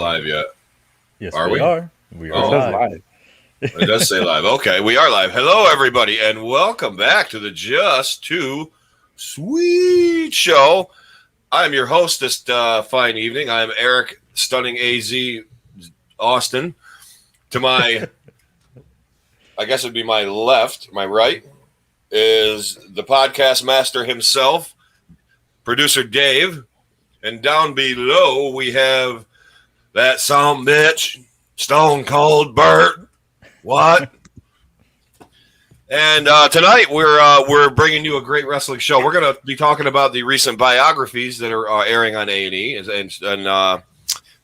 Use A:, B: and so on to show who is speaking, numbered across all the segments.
A: live yet.
B: Yes,
A: Are
B: we
A: we?
B: are. We are
C: It says
A: Oh,
C: live.
A: it does say live. Okay, we are live. Hello, everybody, and welcome back to the Just Too Sweet Show. I'm your host this fine evening. I'm Eric Stunning AZ Austin. To my, I guess it'd be my left, my right, is the podcast master himself, producer Dave. And down below, we have that some bitch, Stone Cold Bert. What? And tonight we're bringing you a great wrestling show. We're going to be talking about the recent biographies that are airing on A&E and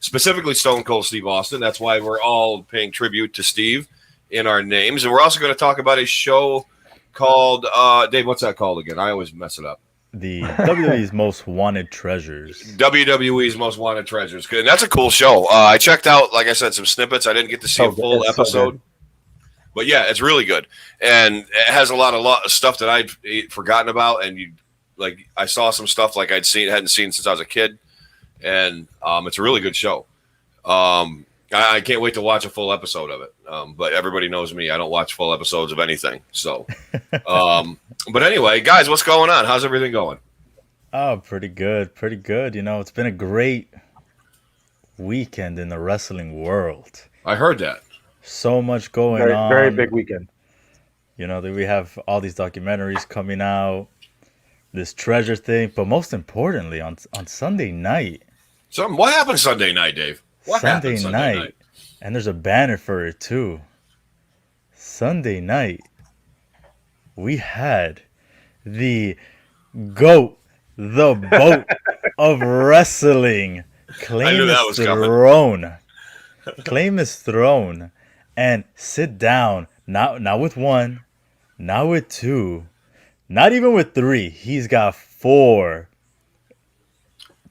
A: specifically Stone Cold Steve Austin. That's why we're all paying tribute to Steve in our names. And we're also going to talk about a show called Dave. What's that called again? I always mess it up.
B: The WWE's Most Wanted Treasures.
A: WWE's Most Wanted Treasures. And that's a cool show. I checked out, like I said, some snippets. I didn't get to see a full episode. But yeah, it's really good, and it has a lot of stuff that I'd forgotten about, and I saw some stuff like hadn't seen since I was a kid, and it's a really good show. I can't wait to watch a full episode of it. But everybody knows me; I don't watch full episodes of anything. So, but anyway, guys, what's going on? How's everything going?
B: Oh, pretty good, pretty good. You know, it's been a great weekend in the wrestling world.
A: I heard that.
B: So much going on.
C: Very big weekend.
B: You know, that we have all these documentaries coming out, this treasure thing, but most importantly, on Sunday night.
A: What happened Sunday night, Dave? What happened
B: Sunday night? And there's a banner for it too. Sunday night, we had the GOAT, the boat of wrestling, claim his throne. Claim his throne. And sit down, not with one, not with two, not even with three. He's got 4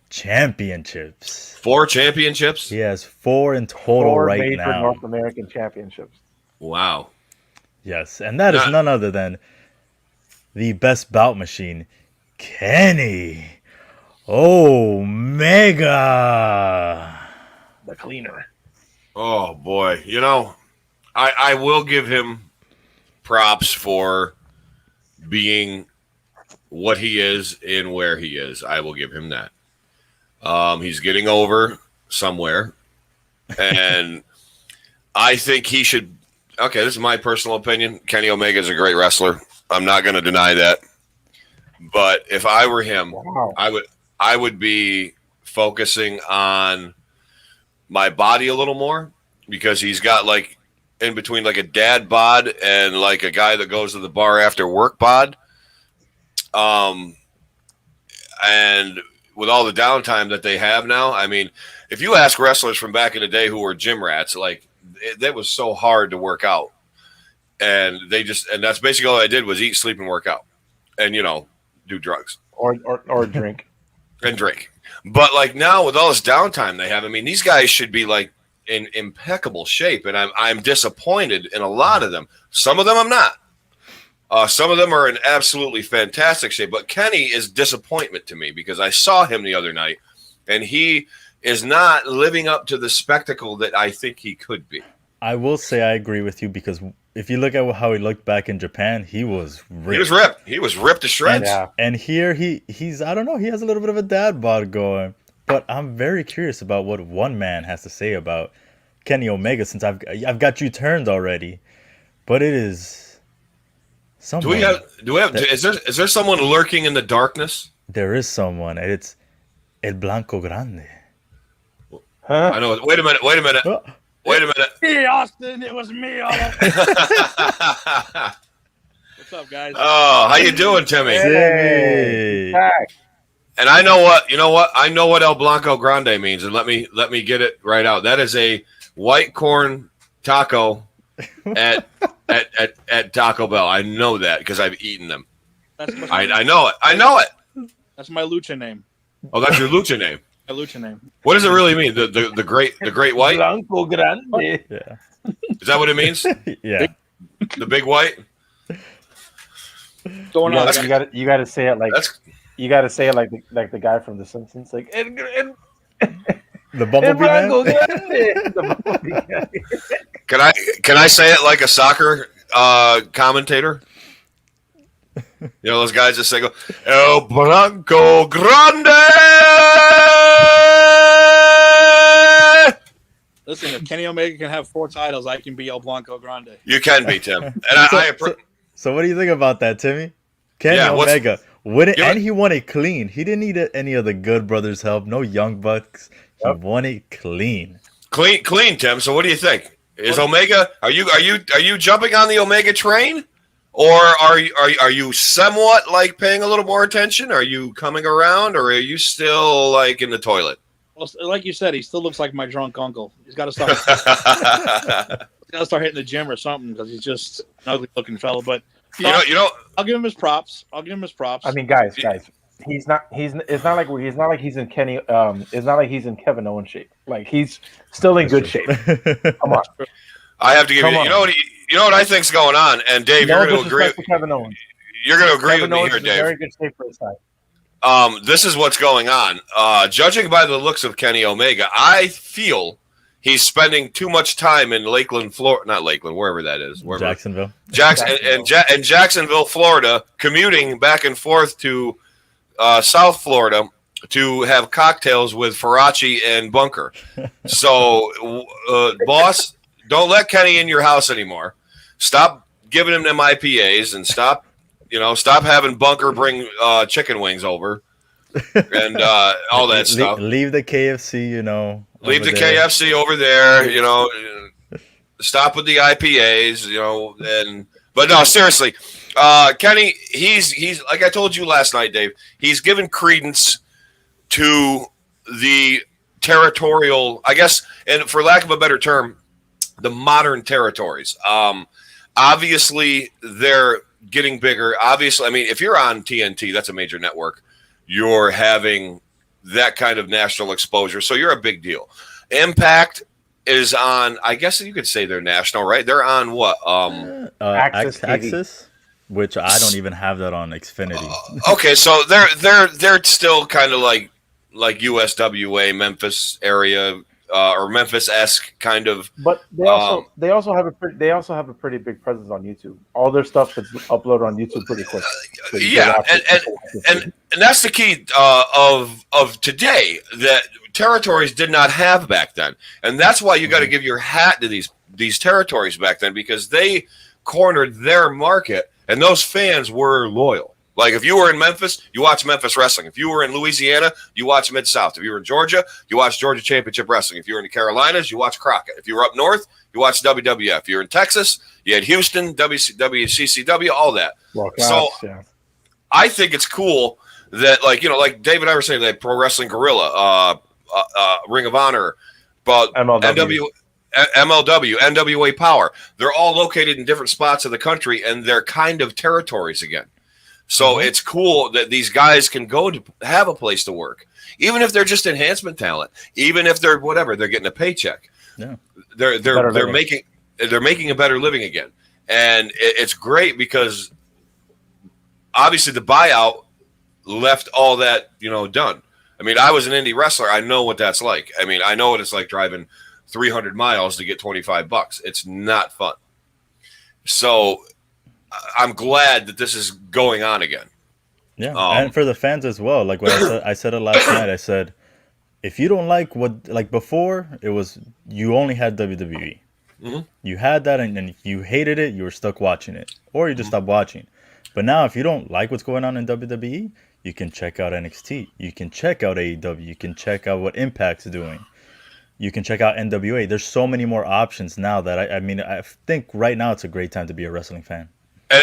B: championships.
A: 4 championships?
B: He has 4 in total
C: 4
B: right
C: major
B: now.
C: North American championships.
A: Wow.
B: Yes, and that is none other than the best bout machine, Kenny Omega.
C: The cleaner.
A: Oh, boy. You know, I will give him props for being what he is and where he is. I will give him that. He's getting over somewhere. And I think he should. Okay, this is my personal opinion. Kenny Omega is a great wrestler. I'm not going to deny that. But if I were him,
C: wow.
A: I would be focusing on my body a little more, because he's got like in between like a dad bod and like a guy that goes to the bar after work bod. And with all the downtime that they have now, I mean, if you ask wrestlers from back in the day who were gym rats, like that was so hard to work out. And that's basically all I did was eat, sleep, and work out, and, do drugs
C: or drink
A: and drink. But like now with all this downtime they have, I mean, these guys should be like in impeccable shape, and I'm disappointed in a lot of them. Some of them I'm not. Some of them are in absolutely fantastic shape, but Kenny is disappointment to me, because I saw him the other night, and he is not living up to the spectacle that I think he could be.
B: I will say I agree with you, because if you look at how he looked back in Japan, he was ripped.
A: He was ripped. He was ripped to shreds.
B: And here he's I don't know, he has a little bit of a dad bod going. But I'm very curious about what one man has to say about Kenny Omega, since I've got you turned already. But it is someone.
A: Is there someone lurking in the darkness?
B: There is someone, and it's El Blanco Grande.
C: Huh?
A: I know. Wait a minute.
B: Oh.
A: Wait a minute.
D: Hey, Austin, it was me. What's up, guys?
A: Oh, how you doing, Timmy?
B: Hey.
A: And I know what I know what El Blanco Grande means, and let me get it right out. That is a white corn taco at Taco Bell. I know that because I've eaten them. I know it. I know it.
D: That's my lucha name.
A: Oh, that's your lucha name.
D: My lucha name.
A: What does it really mean? The great white?
C: Blanco Grande.
B: Yeah.
A: Is that what it means?
B: Yeah.
A: The big white?
D: Going on.
C: You gotta say it like the guy from The Simpsons, like
B: The Bumblebee man.
C: Bronco Grande. The Bumblebee guy.
A: Can I say it like a soccer commentator? You know those guys that say, "Go El Blanco Grande."
D: Listen, if Kenny Omega can have 4 titles, I can be El Blanco Grande.
A: You can be, Tim, and
B: So what do you think about that, Timmy? Kenny
A: Yeah,
B: Omega won it,
A: Yeah.
B: and he won it clean. He didn't need any of the Good Brothers help. No Young Bucks. He won it clean.
A: clean, Tim. So what do you think? Is Omega? Are you jumping on the Omega train, or are you somewhat like paying a little more attention? Are you coming around, or are you still like in the toilet?
D: Well, like you said, he still looks like my drunk uncle. He's got to start. He's got to start hitting the gym or something because he's just an ugly-looking fellow. But
A: you know.
D: I'll give him his props.
C: I mean, guys, he's not. It's not like he's in Kenny. It's not like he's in Kevin Owens shape. Like he's still in good shape. Come on.
A: I have to give you. You know what I think's going on, and Dave,
C: No
A: you're going to agree.
C: disrespect to Kevin Owens.
A: You're going to agree
C: Kevin
A: with me
C: Owens
A: here,
C: is in
A: Dave.
C: very good shape for his size.
A: This is what's going on. Judging by the looks of Kenny Omega, I feel he's spending too much time in Lakeland, Florida. Not Lakeland, wherever that is. Wherever.
B: Jacksonville.
A: And Jacksonville, Florida, commuting back and forth to South Florida to have cocktails with Faraci and Bunker. So, boss, don't let Kenny in your house anymore. Stop giving him them IPAs and stop having Bunker bring chicken wings over and all that stuff.
B: Leave the KFC,
A: Leave the KFC over there, Stop with the IPAs, but no, seriously, Kenny, he's like I told you last night, Dave. He's given credence to the territorial, I guess, and for lack of a better term, the modern territories. Obviously, they're getting bigger. Obviously, I mean, if you're on TNT, that's a major network. You're having that kind of national exposure, so you're a big deal. Impact is on. I guess you could say they're national, right? They're on what?
B: Access, which I don't even have that on Xfinity.
A: Okay, so they're still kind of like USWA, Memphis area, or Memphis-esque kind of.
C: But they also have a pretty big presence on YouTube. All their stuff is uploaded on YouTube pretty quick. So
A: and that's the key of today that territories did not have back then, and that's why you got to give your hat to these territories back then, because they cornered their market, and those fans were loyal. Like if you were in Memphis, you watch Memphis wrestling. If you were in Louisiana, you watch Mid-South. If you were in Georgia, you watch Georgia Championship Wrestling. If you were in the Carolinas, you watch Crockett. If you were up north, you watch WWF. If you're in Texas, you had Houston, WCCW, all that. I think it's cool that, like Dave and I were saying, that Pro Wrestling Guerrilla, Ring of Honor, but MLW, NWA Power, they're all located in different spots of the country, and they're kind of territories again. So it's cool that these guys can go to have a place to work, even if they're just enhancement talent, even if they're whatever, they're getting a paycheck.
B: Yeah,
A: they're making a better living again, and it's great because obviously the buyout left all that done. I mean, I was an indie wrestler. I know what that's like. I mean, I know what it's like driving 300 miles to get $25. It's not fun. So I'm glad that this is going on again.
B: Yeah, and for the fans as well. Like what I said it last night. I said, if you don't like before, it was you only had WWE.
A: Mm-hmm.
B: You had that, and if you hated it, you were stuck watching it, or you just stopped watching. But now, if you don't like what's going on in WWE, you can check out NXT. You can check out AEW. You can check out what Impact's doing. You can check out NWA. There's so many more options now that I think right now it's a great time to be a wrestling fan.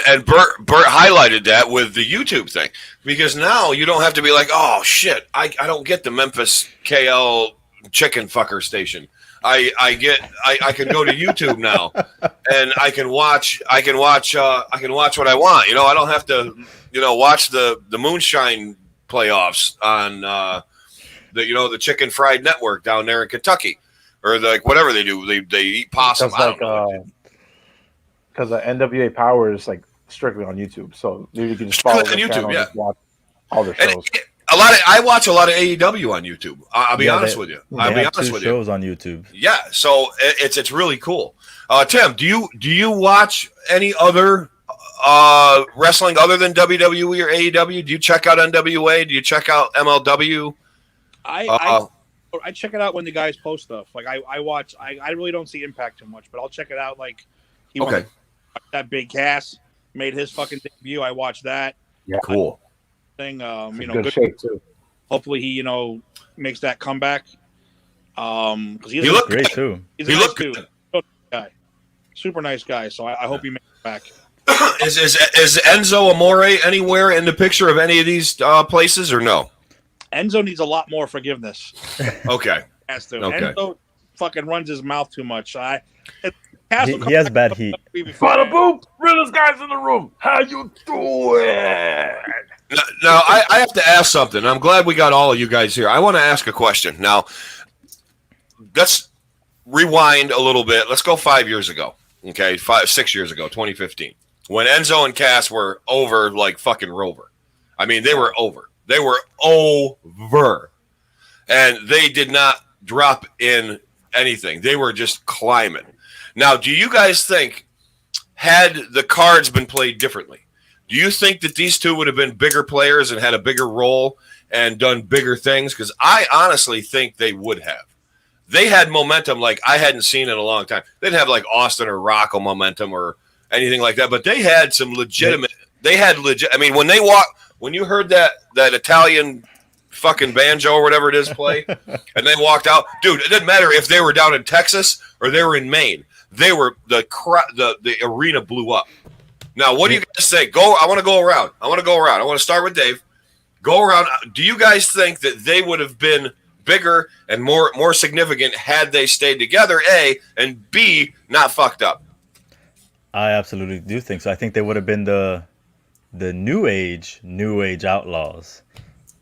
A: And Bert highlighted that with the YouTube thing, because now you don't have to be like, oh shit, I don't get the Memphis KL chicken fucker station. I can go to YouTube now, and I can watch what I want. I don't have to watch the Moonshine playoffs on the Chicken Fried Network down there in Kentucky, or whatever they do. They eat possum.
C: Because NWA Power is strictly on YouTube, so you can just follow the channel and just watch all their shows.
A: I watch a lot of AEW on YouTube. I'll be honest with you. I'll be honest with you.
B: Shows on YouTube.
A: Yeah, so it's really cool. Tim, do you watch any other wrestling other than WWE or AEW? Do you check out NWA? Do you check out MLW?
D: I check it out when the guys post stuff. Like I watch. I really don't see Impact too much, but I'll check it out. Like
A: Okay.
D: That Big Cass made his fucking debut. I watched that.
C: Yeah,
A: Cool.
D: Thing.
C: good shape too.
D: Hopefully he makes that comeback. Because
A: He looked
B: Great
A: good.
B: too.
D: he's
A: He
D: a nice
A: looked
D: dude.
A: good.
D: Super nice guy. So I hope he makes it back.
A: Is Enzo Amore anywhere in the picture of any of these places or no?
D: Enzo needs a lot more forgiveness.
A: Okay.
D: Has to.
A: Okay.
D: Enzo fucking runs his mouth too much.
B: He has bad heat.
C: Bada boom! Realest guys in the room. How you doing?
A: Now, I have to ask something. I'm glad we got all of you guys here. I want to ask a question. Now, let's rewind a little bit. Let's go 5 years ago. Okay, 6 years ago, 2015, when Enzo and Cass were over like fucking Rover. I mean, they were over. They were over. And they did not drop in anything. They were just climbing. Now, do you guys think, had the cards been played differently, do you think that these two would have been bigger players and had a bigger role and done bigger things? Because I honestly think they would have. They had momentum like I hadn't seen in a long time. They didn't have like Austin or Rocco momentum or anything like that, but they had some legitimate. They had legit. I mean, when you heard that Italian fucking banjo or whatever it is play, and they walked out, dude, it didn't matter if they were down in Texas or they were in Maine. They were the arena blew up. Now, what do you guys say? I want to go around. I want to start with Dave. Go around. Do you guys think that they would have been bigger and more significant had they stayed together, A, and B, not fucked up?
B: I absolutely do think so. I think they would have been the new age outlaws.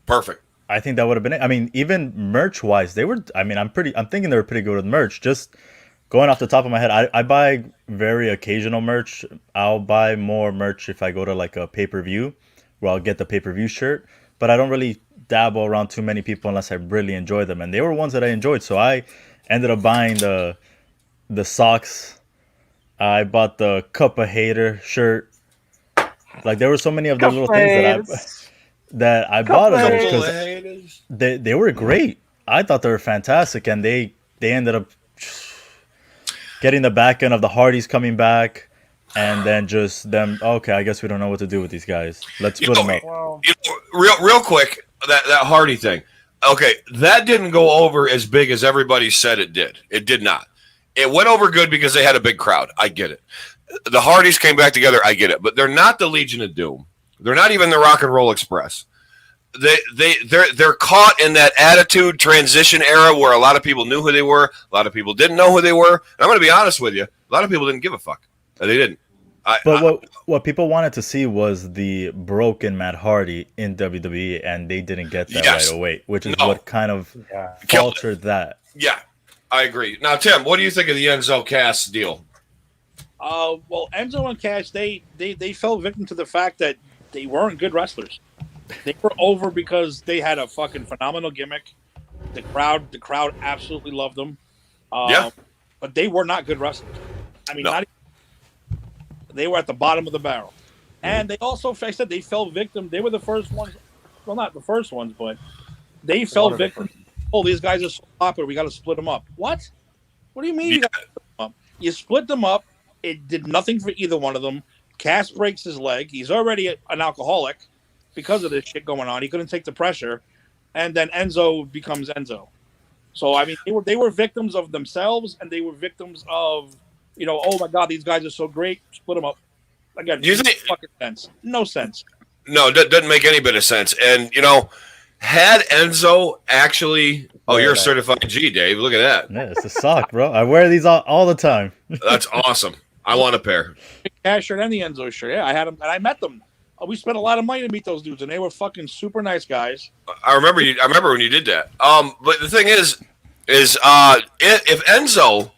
A: Perfect.
B: I think that would have been it. I mean, even merch wise, they were. I mean, I'm thinking they were pretty good with merch. Just going off the top of my head, I buy very occasional merch. I'll buy more merch if I go to like a pay-per-view, where I'll get the pay-per-view shirt. But I don't really dabble around too many people unless I really enjoy them, and they were ones that I enjoyed. So I ended up buying the socks. I bought the Cup of Hater shirt. Like there were so many of those little things that I bought of them because they were great. I thought they were fantastic, and they ended up getting the back end of the Hardys coming back, and then just them. Okay, I guess we don't know what to do with these guys. Let's split them up.
C: Well,
A: Real quick, that Hardy thing. Okay, that didn't go over as big as everybody said it did. It did not. It went over good because they had a big crowd. I get it. The Hardys came back together. I get it. But they're not the Legion of Doom. They're not even the Rock and Roll Express. They're caught in that attitude transition era where a lot of people knew who they were. A lot of people didn't know who they were. And I'm going to be honest with you. A lot of people didn't give a fuck. They didn't.
B: But what people wanted to see was the broken Matt Hardy in WWE, and they didn't get that right away, which is what kind of faltered that.
A: Yeah, I agree. Now, Tim, what do you think of the Enzo Cass deal?
D: Well, Enzo and Cass, they fell victim to the fact that they weren't good wrestlers. They were over because they had a fucking phenomenal gimmick. The crowd absolutely loved them. But they were not good wrestlers. I mean, they were at the bottom of the barrel. And they also, I said, they fell victim. They were the first ones. Well, not the first ones, but they fell victim. Oh, these guys are so popular. We got to split them up. What? What do you mean you got to split them up? You split them up. It did nothing for either one of them. Cass breaks his leg. He's already an alcoholic because of this shit going on. He couldn't take the pressure. And then Enzo becomes Enzo. So, I mean, they were victims of themselves, and they were victims of, oh, my God, these guys are so great. Split them up. Again,
A: Do you think
D: fucking sense. No sense.
A: No, that doesn't make any bit of sense. And, had Enzo actually... Oh, you're a certified G, Dave. Look at that.
B: Yeah, it's a sock, bro. I wear these all the time.
A: That's awesome. I want a pair.
D: Cash shirt and the Enzo shirt. Yeah, I had them, and I met them. We spent a lot of money to meet those dudes, and they were fucking super nice guys.
A: I remember when you did that. But the thing is if Enzo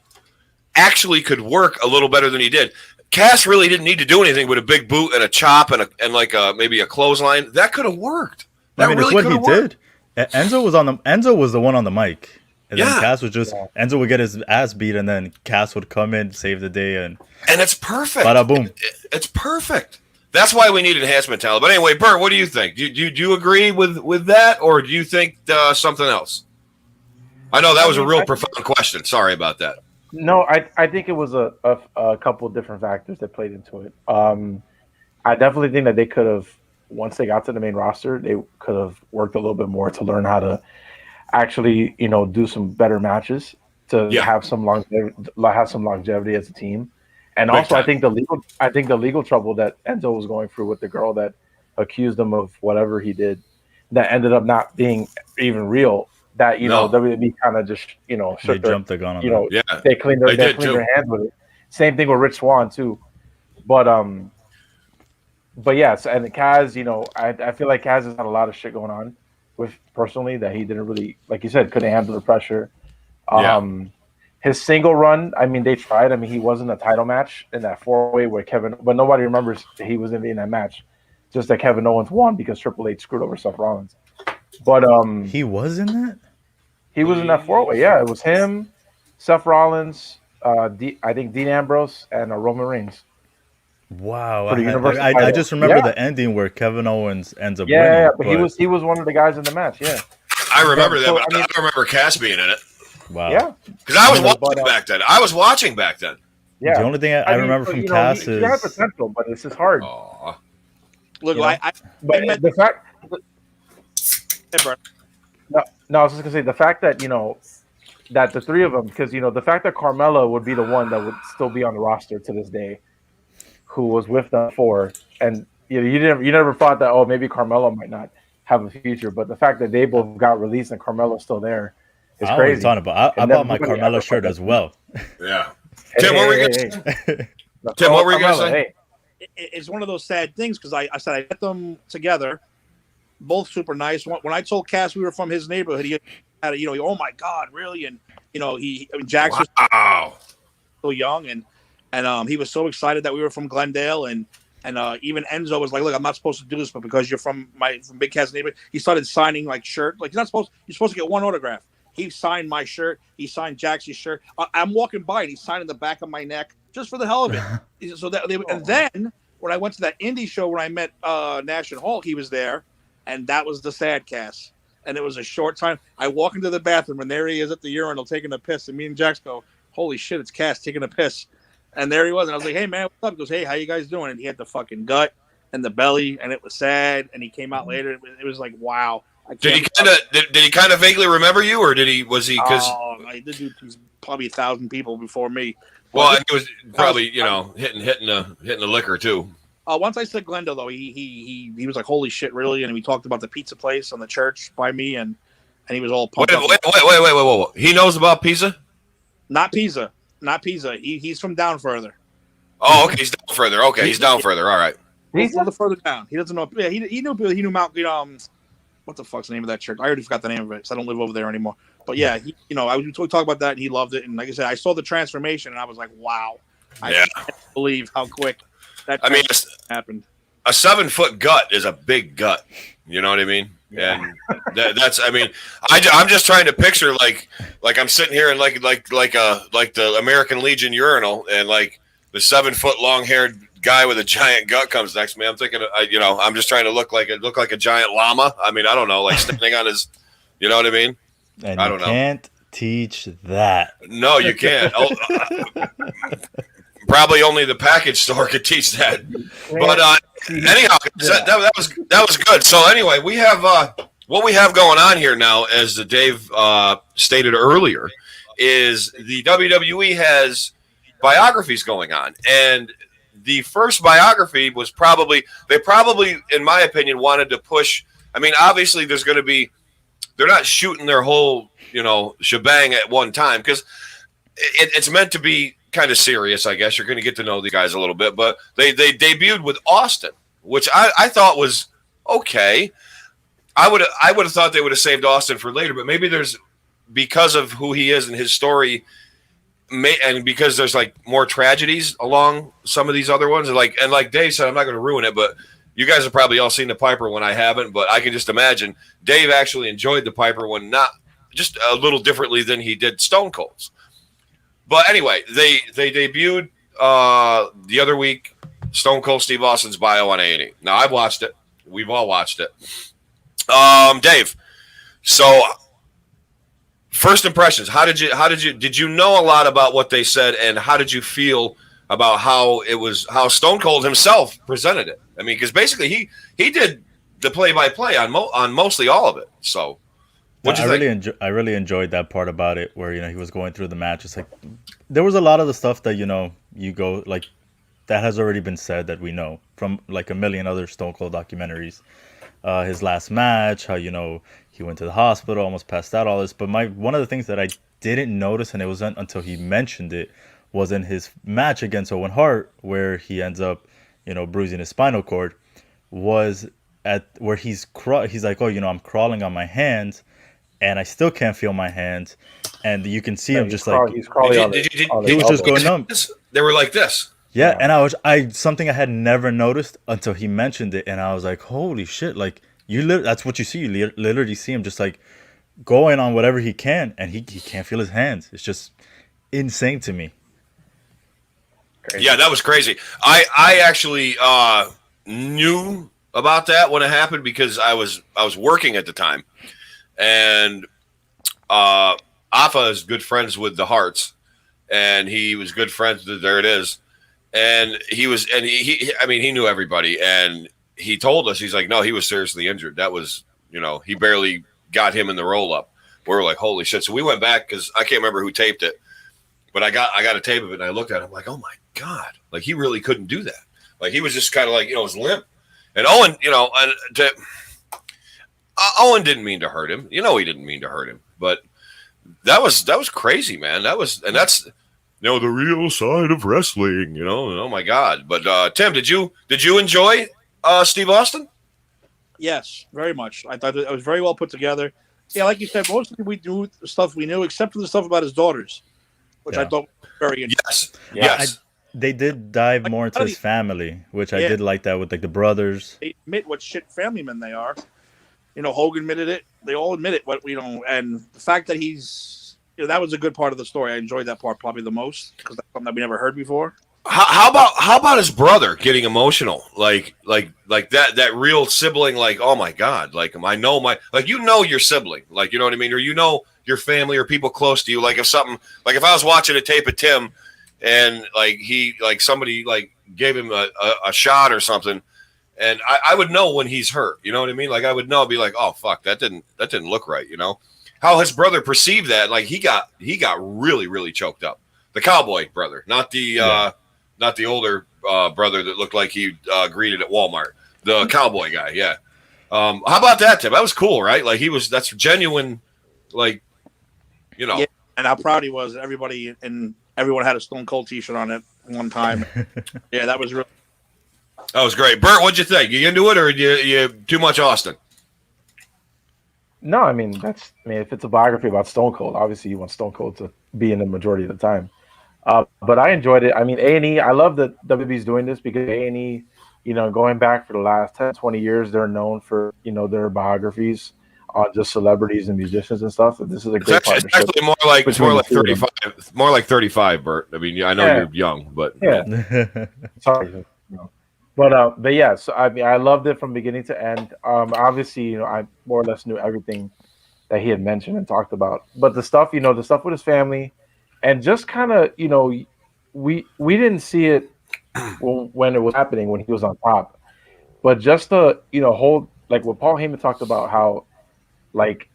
A: actually could work a little better than he did, Cass really didn't need to do anything with a big boot and a chop and like maybe a clothesline. That could have worked. That
B: I mean,
A: really
B: it's what he
A: could've worked.
B: did. Enzo was the one on the mic, and then
A: Yeah.
B: Cass was just Enzo would get his ass beat, and then Cass would come in, save the day, and
A: it's perfect.
B: bada boom.
A: It's perfect. That's why we need enhancement talent. But anyway, Bert, what do you think? Do you agree with that, or do you think something else? I know that was a real profound question. Sorry about that.
C: No, I think it was a couple of different factors that played into it. I definitely think that they could have, once they got to the main roster, they could have worked a little bit more to learn how to actually, do some better matches to have some longevity as a team. And
A: Big
C: also,
A: time.
C: I think the legal trouble that Enzo was going through with the girl that accused him of whatever he did, that ended up not being even real. That WWE kind of just
B: They jumped the gun on that.
A: Yeah,
C: they cleaned their hands with it. Same thing with Rich Swann too, but yes, and Kaz, I feel like Kaz has had a lot of shit going on with personally that he didn't really, like you said, couldn't handle the pressure. His single run, I mean, they tried. I mean, he was in a title match in that 4-way where but nobody remembers he was in that match. Just that Kevin Owens won because Triple H screwed over Seth Rollins. But
B: he was in that.
C: He was in that 4-way. Yeah, it was him, Seth Rollins, I think Dean Ambrose, and Roman Reigns.
B: Wow,
C: For the Universal
B: I
C: title.
B: just remember the ending where Kevin Owens ends up winning.
C: Yeah, but he was one of the guys in the match. Yeah,
A: I remember that.
C: So,
A: But I don't remember Cass being in it
B: Wow.
C: yeah,
A: because I was watching back then. I was watching back then.
C: yeah.
B: The only thing I remember from Cass
C: he had
B: is
C: potential, but it's just hard.
A: Aw.
D: Look,
C: You know? But
D: met-
C: the fact,
D: Hey, Bert.
C: no, I was just gonna say the fact that that the three of them, because the fact that Carmella would be the one that would still be on the roster to this day, who was with them before, and you never thought that maybe Carmella might not have a future, but the fact that they both got released and Carmella's still there is
B: I
C: crazy.
B: talking about. I
C: And
B: bought my
C: then nobody
B: Carmella
C: ever
B: shirt
C: fucking-
B: as well.
A: Yeah.
C: Hey,
A: Tim, what were you
C: hey,
A: gonna
C: hey,
A: say?
C: hey.
A: Tim, what were you gonna
C: Carmella,
A: say?
C: hey.
D: It's one of those sad things because I said I met them together, both super nice. When I told Cass we were from his neighborhood, he had oh my God, really? And Jax was
A: Wow.
D: so young, and he was so excited that we were from Glendale, and even Enzo was like, look, I'm not supposed to do this, but because you're from Big Cass neighborhood, he started signing like shirt. Like you're supposed to get one autograph. He signed my shirt. He signed Jax's shirt. I'm walking by and he's signing the back of my neck just for the hell of it. So and then when I went to that indie show where I met Nash and Hulk, he was there, and that was the sad Cass. And it was a short time. I walk into the bathroom and there he is at the urinal taking a piss, and me and Jax go, "Holy shit, it's Cass taking a piss." And there he was, and I was like, "Hey man, what's up?" He goes, "Hey, how you guys doing?" And he had the fucking gut and the belly, and it was sad. And he came out later. It was like, wow.
A: Did he kind of vaguely remember you, or was he? Because
D: this dude was probably 1,000 people before me.
A: well, he was probably hitting the liquor too.
D: Once I said Glendale, though, he was like, "Holy shit, really?" And we talked about the pizza place on the church by me, and he was all pumped up.
A: Wait. He knows about pizza?
D: Not Pisa. He's from down further.
A: Oh, okay. He's down further. Okay, he's down further. All right.
D: He's a little further down. He doesn't know. Yeah, he knew Mount. What the fuck's the name of that church? I already forgot the name of it, so I don't live over there anymore. But yeah, we talked about that, and he loved it. And like I said, I saw the transformation, and I was like, wow. I can't believe how quick that happened.
A: A 7-foot gut is a big gut. You know what I mean? And that's. I mean, I'm just trying to picture like I'm sitting here in like the American Legion urinal, and like the 7-foot long-haired guy with a giant gut comes next to me. I'm thinking, I'm just trying to look like a giant llama. I mean, I don't know, like standing on his. You know what I mean?
B: And
A: I don't know.
B: Can't teach that.
A: No, you can't. Probably only the package store could teach that. But anyhow, that was good. So anyway, we have what we have going on here now, as Dave stated earlier, is the WWE has biographies going on, and the first biography was probably, in my opinion, wanted to push. I mean, obviously, there's going to be, they're not shooting their whole shebang at one time, because it's meant to be kind of serious, I guess. You're going to get to know the guys a little bit, but they debuted with Austin, which I thought was okay. I would have thought they would have saved Austin for later, but maybe there's, because of who he is and his story, and because there's like more tragedies along some of these other ones, and like Dave said, I'm not going to ruin it, but you guys have probably all seen the Piper when I haven't, but I can just imagine Dave actually enjoyed the Piper one, not just a little differently than he did Stone Cold's. But anyway, they debuted the other week Stone Cold Steve Austin's bio on A&E. Now I've watched it. We've all watched it. Dave. So first impressions. Did you know a lot about what they said, and how did you feel about how Stone Cold himself presented it? I mean, because basically he did the play-by-play on mostly all of it. So what do you think?
B: I really enjoyed that part about it, where he was going through the match. It's like there was a lot of the stuff that you go like that has already been said that we know from like a million other Stone Cold documentaries. His last match, how he went to the hospital, almost passed out, all this. But one of the things that I didn't notice, and it wasn't until he mentioned it, was in his match against Owen Hart, where he ends up, bruising his spinal cord, was at where he's like, oh, I'm crawling on my hands, and I still can't feel my hands, and you can see him just like
C: he's crawling
B: he was just going numb.
A: They were like this.
B: Yeah, and something I had never noticed until he mentioned it, and I was like, holy shit! Like that's what you see. You literally see him just like going on whatever he can, and he can't feel his hands. It's just insane to me.
A: Crazy. Yeah, that was crazy. I actually knew about that when it happened because I was working at the time, and Afa is good friends with the Harts, and he was good friends with There It Is, and he knew everybody, and he told us, he's like, no, he was seriously injured. That was, he barely got him in the roll up. We were like, holy shit. So we went back because I can't remember who taped it, but I got a tape of it, and I looked at it. I'm like, oh my God, like he really couldn't do that. Like he was just kind of like, was limp. And Owen, Owen didn't mean to hurt him. He didn't mean to hurt him, but that was crazy, man. That's the real side of wrestling, Oh my God. But Tim, did you enjoy Steve Austin?
D: Yes, very much. I thought it was very well put together. Yeah, like you said, mostly we knew the stuff we knew, except for the stuff about his daughters, which I thought was very interesting.
A: Yes.
B: They did dive more into his family, which I did like that with like the brothers.
D: They admit what shit family men they are. Hogan admitted it. They all admit it. And the fact that he's, that was a good part of the story. I enjoyed that part probably the most because that's something that we never heard before.
A: How about his brother getting emotional, like that real sibling, like, oh my God, like I know your sibling, like, you know what I mean, or your family or people close to you, like if I was watching a tape of Tim and somebody gave him a shot or something, and I would know when he's hurt, you know what I mean, like I would know, be like, oh fuck, that didn't look right, how his brother perceived that, like he got really, really choked up. The cowboy brother, not the older brother that looked like he greeted at Walmart. The cowboy guy, yeah. How about that, Tim? That was cool, right? Like that's genuine, like,
D: Yeah, and how proud he was. Everyone had a Stone Cold T-shirt on it one time. Yeah, that was
A: great. Bert, what'd you think? You into it, or you too much Austin?
C: No, I mean if it's a biography about Stone Cold, obviously you want Stone Cold to be in the majority of the time. But I enjoyed it. I mean, A&E, I love that WWE's doing this because A&E, going back for the last 10, 20 years, they're known for, their biographies on just celebrities and musicians and stuff. And this is a great partnership.
A: It's actually more like 35. More like 35, Bert. I mean, I know you're young, but
C: yeah. Sorry. But yeah, so I mean, I loved it from beginning to end. Obviously, I more or less knew everything that he had mentioned and talked about. But the stuff with his family, and just kind of, we didn't see it when it was happening, when he was on top. But just the, whole, like what Paul Heyman talked about, how, like,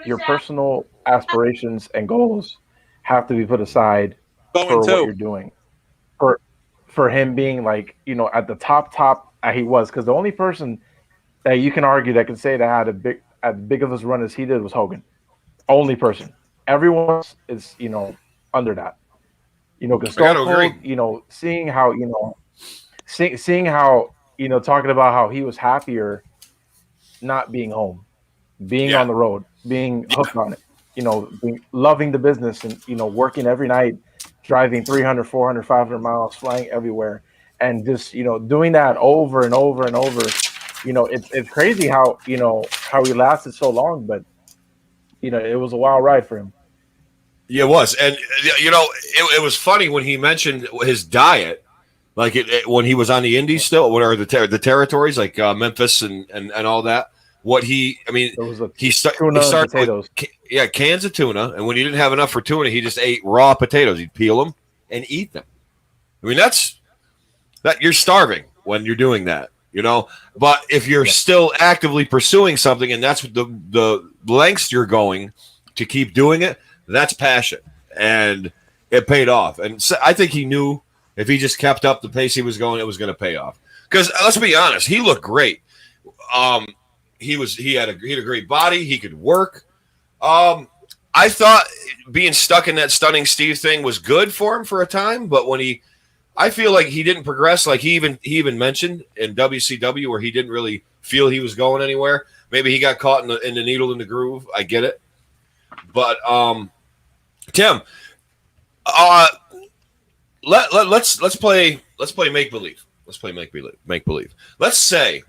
C: your personal aspirations and goals have to be put aside for what you're doing. For him being, like, at the top he was. Because the only person that you can argue that can say that had as big of a run as he did was Hogan. Only person. Everyone is, under that, because Stone Cold, seeing how, seeing how, talking about how he was happier not being home, being on the road, being hooked on it, loving the business and, working every night, driving 300, 400, 500 miles, flying everywhere. and just doing that over and over and over. It's crazy how how he lasted so long, but it was a wild ride for him.
A: Yeah, it was, and it was funny when he mentioned his diet, like when he was on the Indies still, what are the territories like Memphis and all that. What I mean,
C: There was
A: he
C: tuna and
A: started
C: potatoes.
A: with cans of tuna, and when he didn't have enough for tuna, he just ate raw potatoes. He'd peel them and eat them. I mean, that you're starving when you're doing that, But if you're still actively pursuing something, and that's the lengths you're going to keep doing it, that's passion, and it paid off. And so I think he knew if he just kept up the pace he was going, it was going to pay off. Because let's be honest, he looked great. He had a great body. He could work. I thought being stuck in that Stunning Steve thing was good for him for a time, but I feel like he didn't progress. Like he even mentioned in WCW where he didn't really feel he was going anywhere. Maybe he got caught in the needle in the groove. I get it, but Tim, let's play make believe. Let's play make believe. Let's say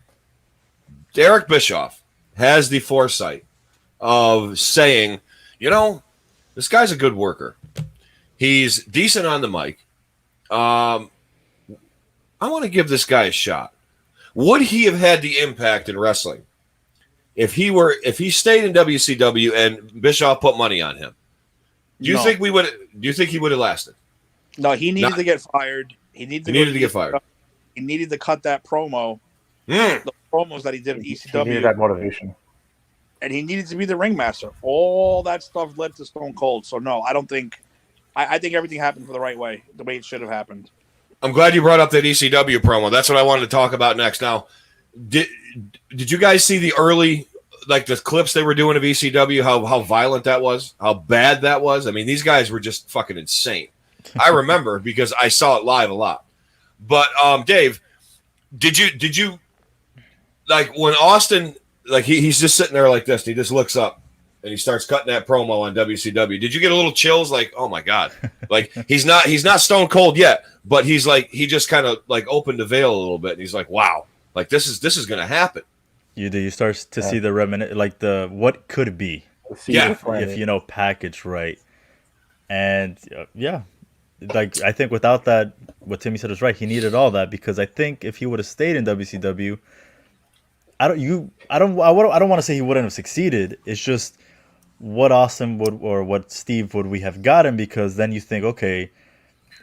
A: Derek Bischoff has the foresight of saying, this guy's a good worker. He's decent on the mic. I want to give this guy a shot. Would he have had the impact in wrestling if he stayed in WCW and Bischoff put money on him? Do you think he would have lasted?
D: No, he needed to get fired. He needed to
A: get fired.
D: He needed to cut that promo. The promos that he did at ECW.
C: He needed that motivation.
D: And he needed to be the ringmaster. All that stuff led to Stone Cold. So no, I don't think. I think everything happened for the right way, the way it should have happened.
A: I'm glad you brought up that ECW promo. That's what I wanted to talk about next. Now, did you guys see the early, like the clips they were doing of ECW? How violent that was? How bad that was? I mean, these guys were just fucking insane. I remember because I saw it live a lot. But Dave, did you like when Austin, like he's just sitting there like this, and he just looks up and he starts cutting that promo on WCW. Did you get a little chills? Like, oh my God, like he's not Stone Cold yet, but he just kind of like opened the veil a little bit, and he's like, wow, like this is gonna happen.
B: You start to see the like the what could be, if packaged right, and like I think without that, what Timmy said is right. He needed all that because I think if he would have stayed in WCW, I don't want to say he wouldn't have succeeded. It's just what Austin would or what Steve would we have gotten, because then you think, okay,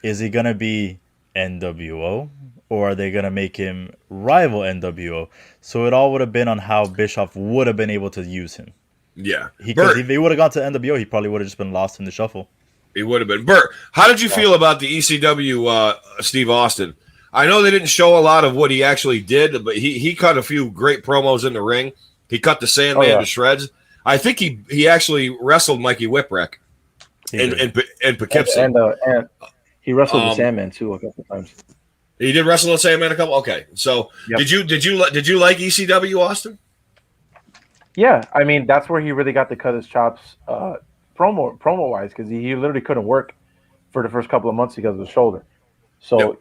B: is he gonna be NWO or are they gonna make him rival NWO? So it all would have been on how Bischoff would have been able to use him.
A: Yeah,
B: if he would have gone to NWO, he probably would have just been lost in the shuffle.
A: He would have been. Bert, how did you feel about the ECW Steve Austin? I know they didn't show a lot of what he actually did, but he cut a few great promos in the ring. He cut the Sandman to shreds. I think he actually wrestled Mikey Whipwreck in Poughkeepsie.
C: And he wrestled the Sandman too a couple times.
A: He did wrestle the Sandman a couple. Okay, so did you like ECW Austin?
C: Yeah, I mean that's where he really got to cut his chops, promo wise, because he literally couldn't work for the first couple of months because of his shoulder. So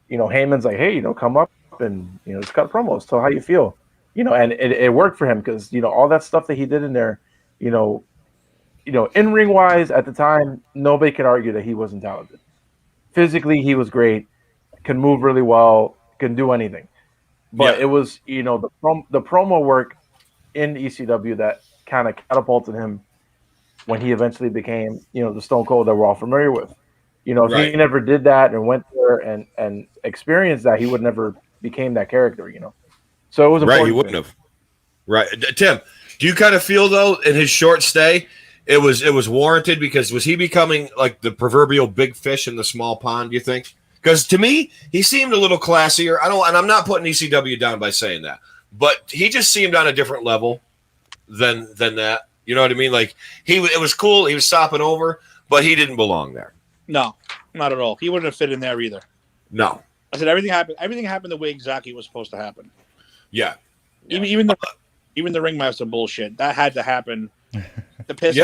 C: Heyman's like, hey, come up and just cut promos. Tell how you feel, and it worked for him because all that stuff that he did in there, in ring wise at the time, nobody could argue that he wasn't talented. Physically, he was great, could move really well, could do anything. But it was the promo work in ECW that kind of catapulted him when he eventually became the Stone Cold that we're all familiar with. If he never did that and went there and experienced that, he would never became that character, So it was important.
A: Right, he wouldn't have. Right. Tim, do you kind of feel though in his short stay it was warranted because was he becoming like the proverbial big fish in the small pond, do you think? Because to me, he seemed a little classier. And I'm not putting ECW down by saying that, but he just seemed on a different level than that. You know what I mean? Like it was cool. He was stopping over, but he didn't belong there.
D: No, not at all. He wouldn't have fit in there either.
A: No.
D: I said everything happened the way exactly it was supposed to happen.
A: Yeah.
D: Even the ringmaster bullshit that had to happen. The piss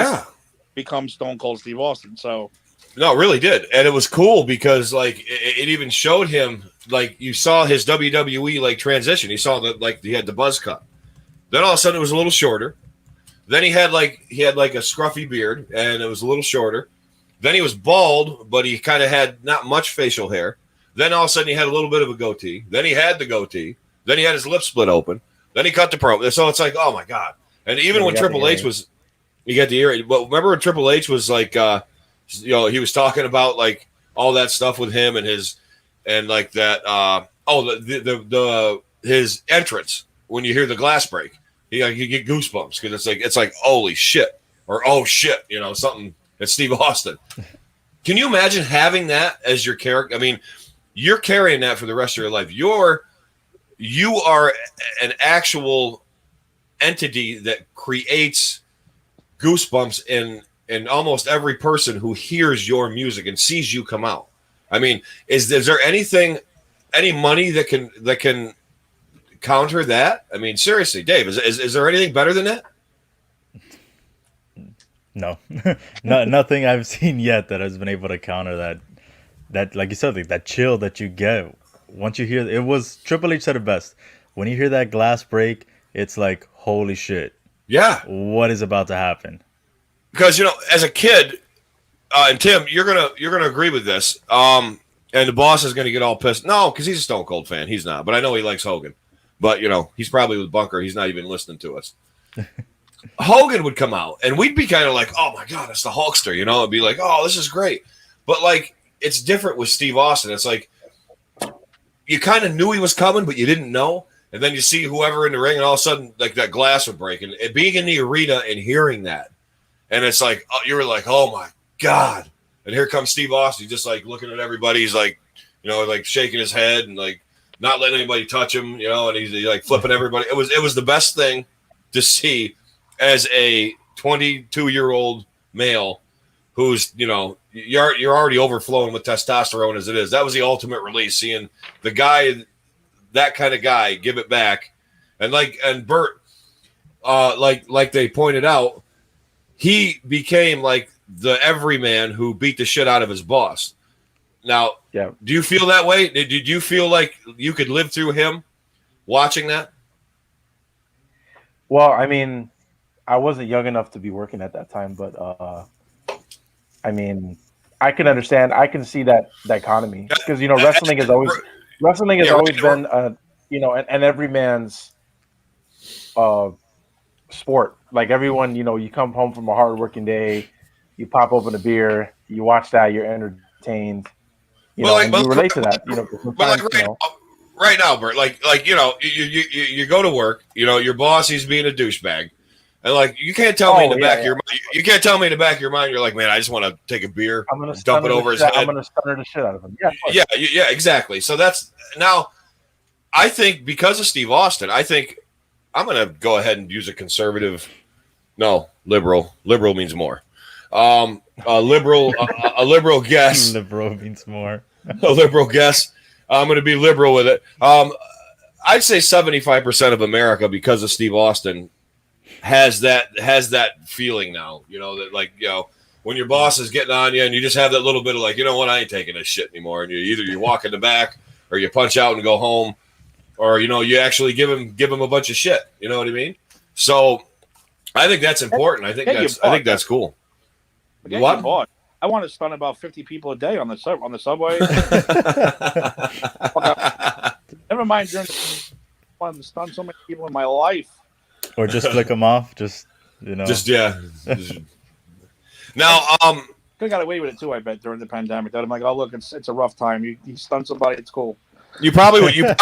D: becomes Stone Cold Steve Austin. So
A: No, it really did, and it was cool because like it even showed him like you saw his WWE like transition. You saw that like he had the buzz cut. Then all of a sudden it was a little shorter. Then he had like a scruffy beard and it was a little shorter. Then he was bald, but he kind of had not much facial hair. Then all of a sudden he had a little bit of a goatee. Then he had the goatee. Then he had his lips split open. Then he cut the promo. So it's like, oh my god! And even when Triple H was, you got the ear. But remember when Triple H was like, he was talking about like all that stuff with him and his and like that. His entrance when you hear the glass break, you get goosebumps because it's like holy shit or oh shit, something. It's Steve Austin. Can you imagine having that as your character? I mean, you're carrying that for the rest of your life. You are an actual entity that creates goosebumps in almost every person who hears your music and sees you come out. I mean, is there any money that can counter that? I mean, seriously, Dave, is there anything better than that?
B: No, nothing I've seen yet that has been able to counter that like you said, like that chill that you get once you hear it. Was Triple H said it best. When you hear that glass break, it's like holy shit.
A: Yeah,
B: what is about to happen?
A: Because as a kid, and Tim, you're gonna agree with this. And the boss is gonna get all pissed. No, because he's a Stone Cold fan. He's not, but I know he likes Hogan. But he's probably with Bunker. He's not even listening to us. Hogan would come out, and we'd be kind of like, "Oh my god, it's the Hulkster," It'd be like, "Oh, this is great," but like it's different with Steve Austin. It's like you kind of knew he was coming, but you didn't know, and then you see whoever in the ring, and all of a sudden, like that glass would break, and being in the arena and hearing that, and it's like you were like, "Oh my god!" And here comes Steve Austin, just like looking at everybody. He's like, like shaking his head and like not letting anybody touch him, and he's like flipping everybody. It was the best thing to see. As a 22-year-old male who's, you're already overflowing with testosterone as it is. That was the ultimate release, seeing the guy, that kind of guy, give it back. And Bert, like they pointed out, he became like the everyman who beat the shit out of his boss. Now, yeah. Do you feel that way? Did you feel like you could live through him watching that?
C: Well, I mean, I wasn't young enough to be working at that time, but I mean, I can understand. I can see that dichotomy because wrestling has always been an every man's sport. Like everyone, you come home from a hard working day, you pop open a beer, you watch that, you're entertained. You relate to that.
A: Right now, Bert, you go to work, your boss, he's being a douchebag. And like you can't tell me in the back of your mind, you can't tell me in the back of your mind, you're like, man, I just want to take a beer, dump it over his head.
C: I'm gonna stunner the shit out of him.
A: Yeah, exactly. So that's now I think because of Steve Austin, I think I'm gonna go ahead and use a conservative. No, liberal. Liberal means more. A liberal guess.
B: Liberal means more.
A: A liberal guess. I'm gonna be liberal with it. I'd say 75% of America, because of Steve Austin, has that feeling now, that when your boss is getting on you and you just have that little bit of like, I ain't taking this shit anymore. And you walk in the back or you punch out and go home, or, you actually give him a bunch of shit. You know what I mean? So I think that's important. I think that's cool.
D: What? I want to stun about 50 people a day on the subway. Never mind. I want to stun so many people in my life.
B: Or just flick them off.
A: Now,
D: could have got away with it too. I bet during the pandemic. That I'm like, oh look, it's a rough time. You stun somebody, it's cool.
A: You probably would have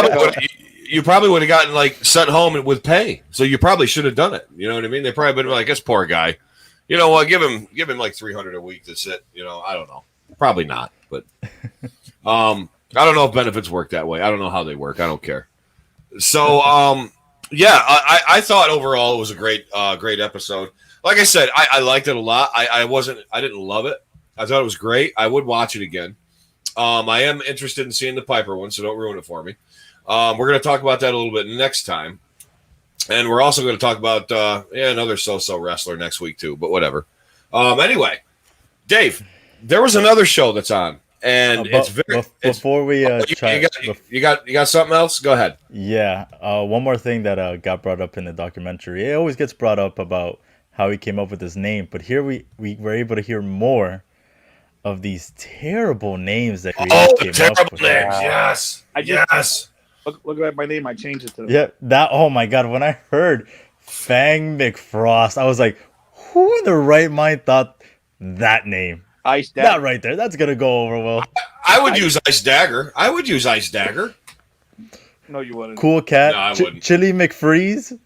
A: gotten like sent home with pay. So you probably should have done it. You know what I mean? They probably been like, this poor guy. You know what? Give him like $300 a week to sit. I don't know. Probably not. But I don't know if benefits work that way. I don't know how they work. I don't care. So yeah, I thought overall it was a great episode. Like I said, I liked it a lot. I didn't love it. I thought it was great. I would watch it again. I am interested in seeing the Piper one, so don't ruin it for me. We're going to talk about that a little bit next time. And we're also going to talk about another so-so wrestler next week too, but whatever. Anyway, Dave, there was another show that's on, and it's very.
B: Before we try,
A: you got something else? Go ahead.
B: yeah, one more thing that got brought up in the documentary. It always gets brought up about how he came up with his name, but here we were able to hear more of these terrible names that
A: Oh,
B: came
A: the terrible
B: up with.
A: names! Yes, yes.
D: Look at my name. I changed it to.
B: Yeah, that. Oh my God! When I heard Fang McFrost, I was like, who in the right mind thought that name?
D: Ice
B: That
D: Dagger.
B: right there. That's gonna go over well.
A: I would use Ice Dagger. I would use Ice Dagger.
D: No, you wouldn't.
B: Cool Cat.
A: No, I wouldn't.
B: Chili McFreeze.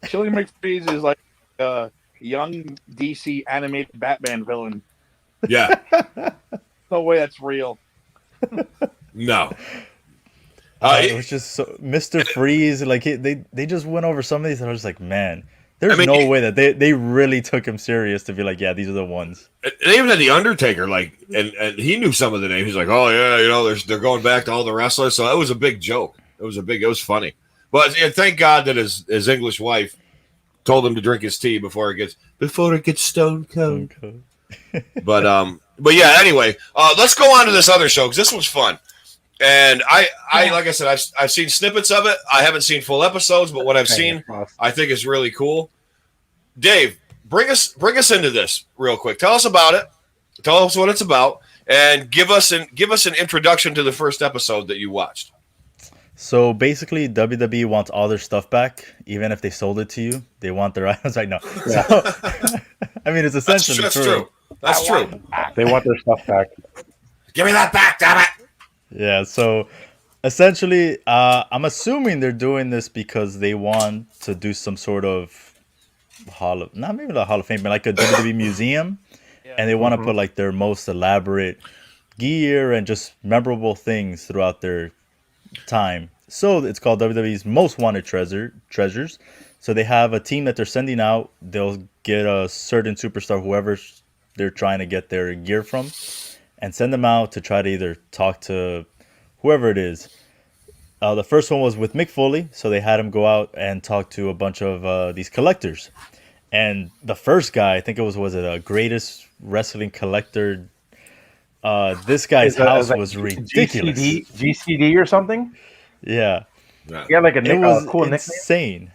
D: Chili McFreeze is like a young DC animated Batman villain.
A: Yeah.
D: No way that's real.
A: No.
B: It was just so, Mr. Freeze. Like they just went over some of these, and I was like, man, there's
A: I mean,
B: no way that they really took him serious to be like, yeah, these are the ones.
A: They even had the Undertaker, like, and he knew some of the names. He's like, oh yeah, they're going back to all the wrestlers. So it was a big joke. It was funny. But thank God that his English wife told him to drink his tea before it gets stone cold. But yeah. Anyway, let's go on to this other show because this was fun. And I like I said, I've seen snippets of it. I haven't seen full episodes, but what I've seen, I think is really cool. Dave, bring us into this real quick. Tell us about it. Tell us what it's about, and give us an introduction to the first episode that you watched.
B: So basically, WWE wants all their stuff back, even if they sold it to you. They want their items right now.
C: Yeah.
B: So, I mean, it's essentially
A: That's true. That's true.
C: They want their stuff back.
A: Give me that back, damn it.
B: Yeah, so essentially, I'm assuming they're doing this because they want to do some sort of not maybe the Hall of Fame, but like a WWE museum, and they want to put like their most elaborate gear and just memorable things throughout their time. So it's called WWE's Most Wanted Treasures. So they have a team that they're sending out. They'll get a certain superstar, whoever they're trying to get their gear from, and send them out to try to either talk to whoever it is. The first one was with Mick Foley, so they had him go out and talk to a bunch of these collectors. And the first guy, I think it was it a greatest wrestling collector? This guy's house was ridiculous.
C: GCD or something?
B: Yeah.
C: Yeah, like
B: It was
C: cool
B: insane.
C: nickname.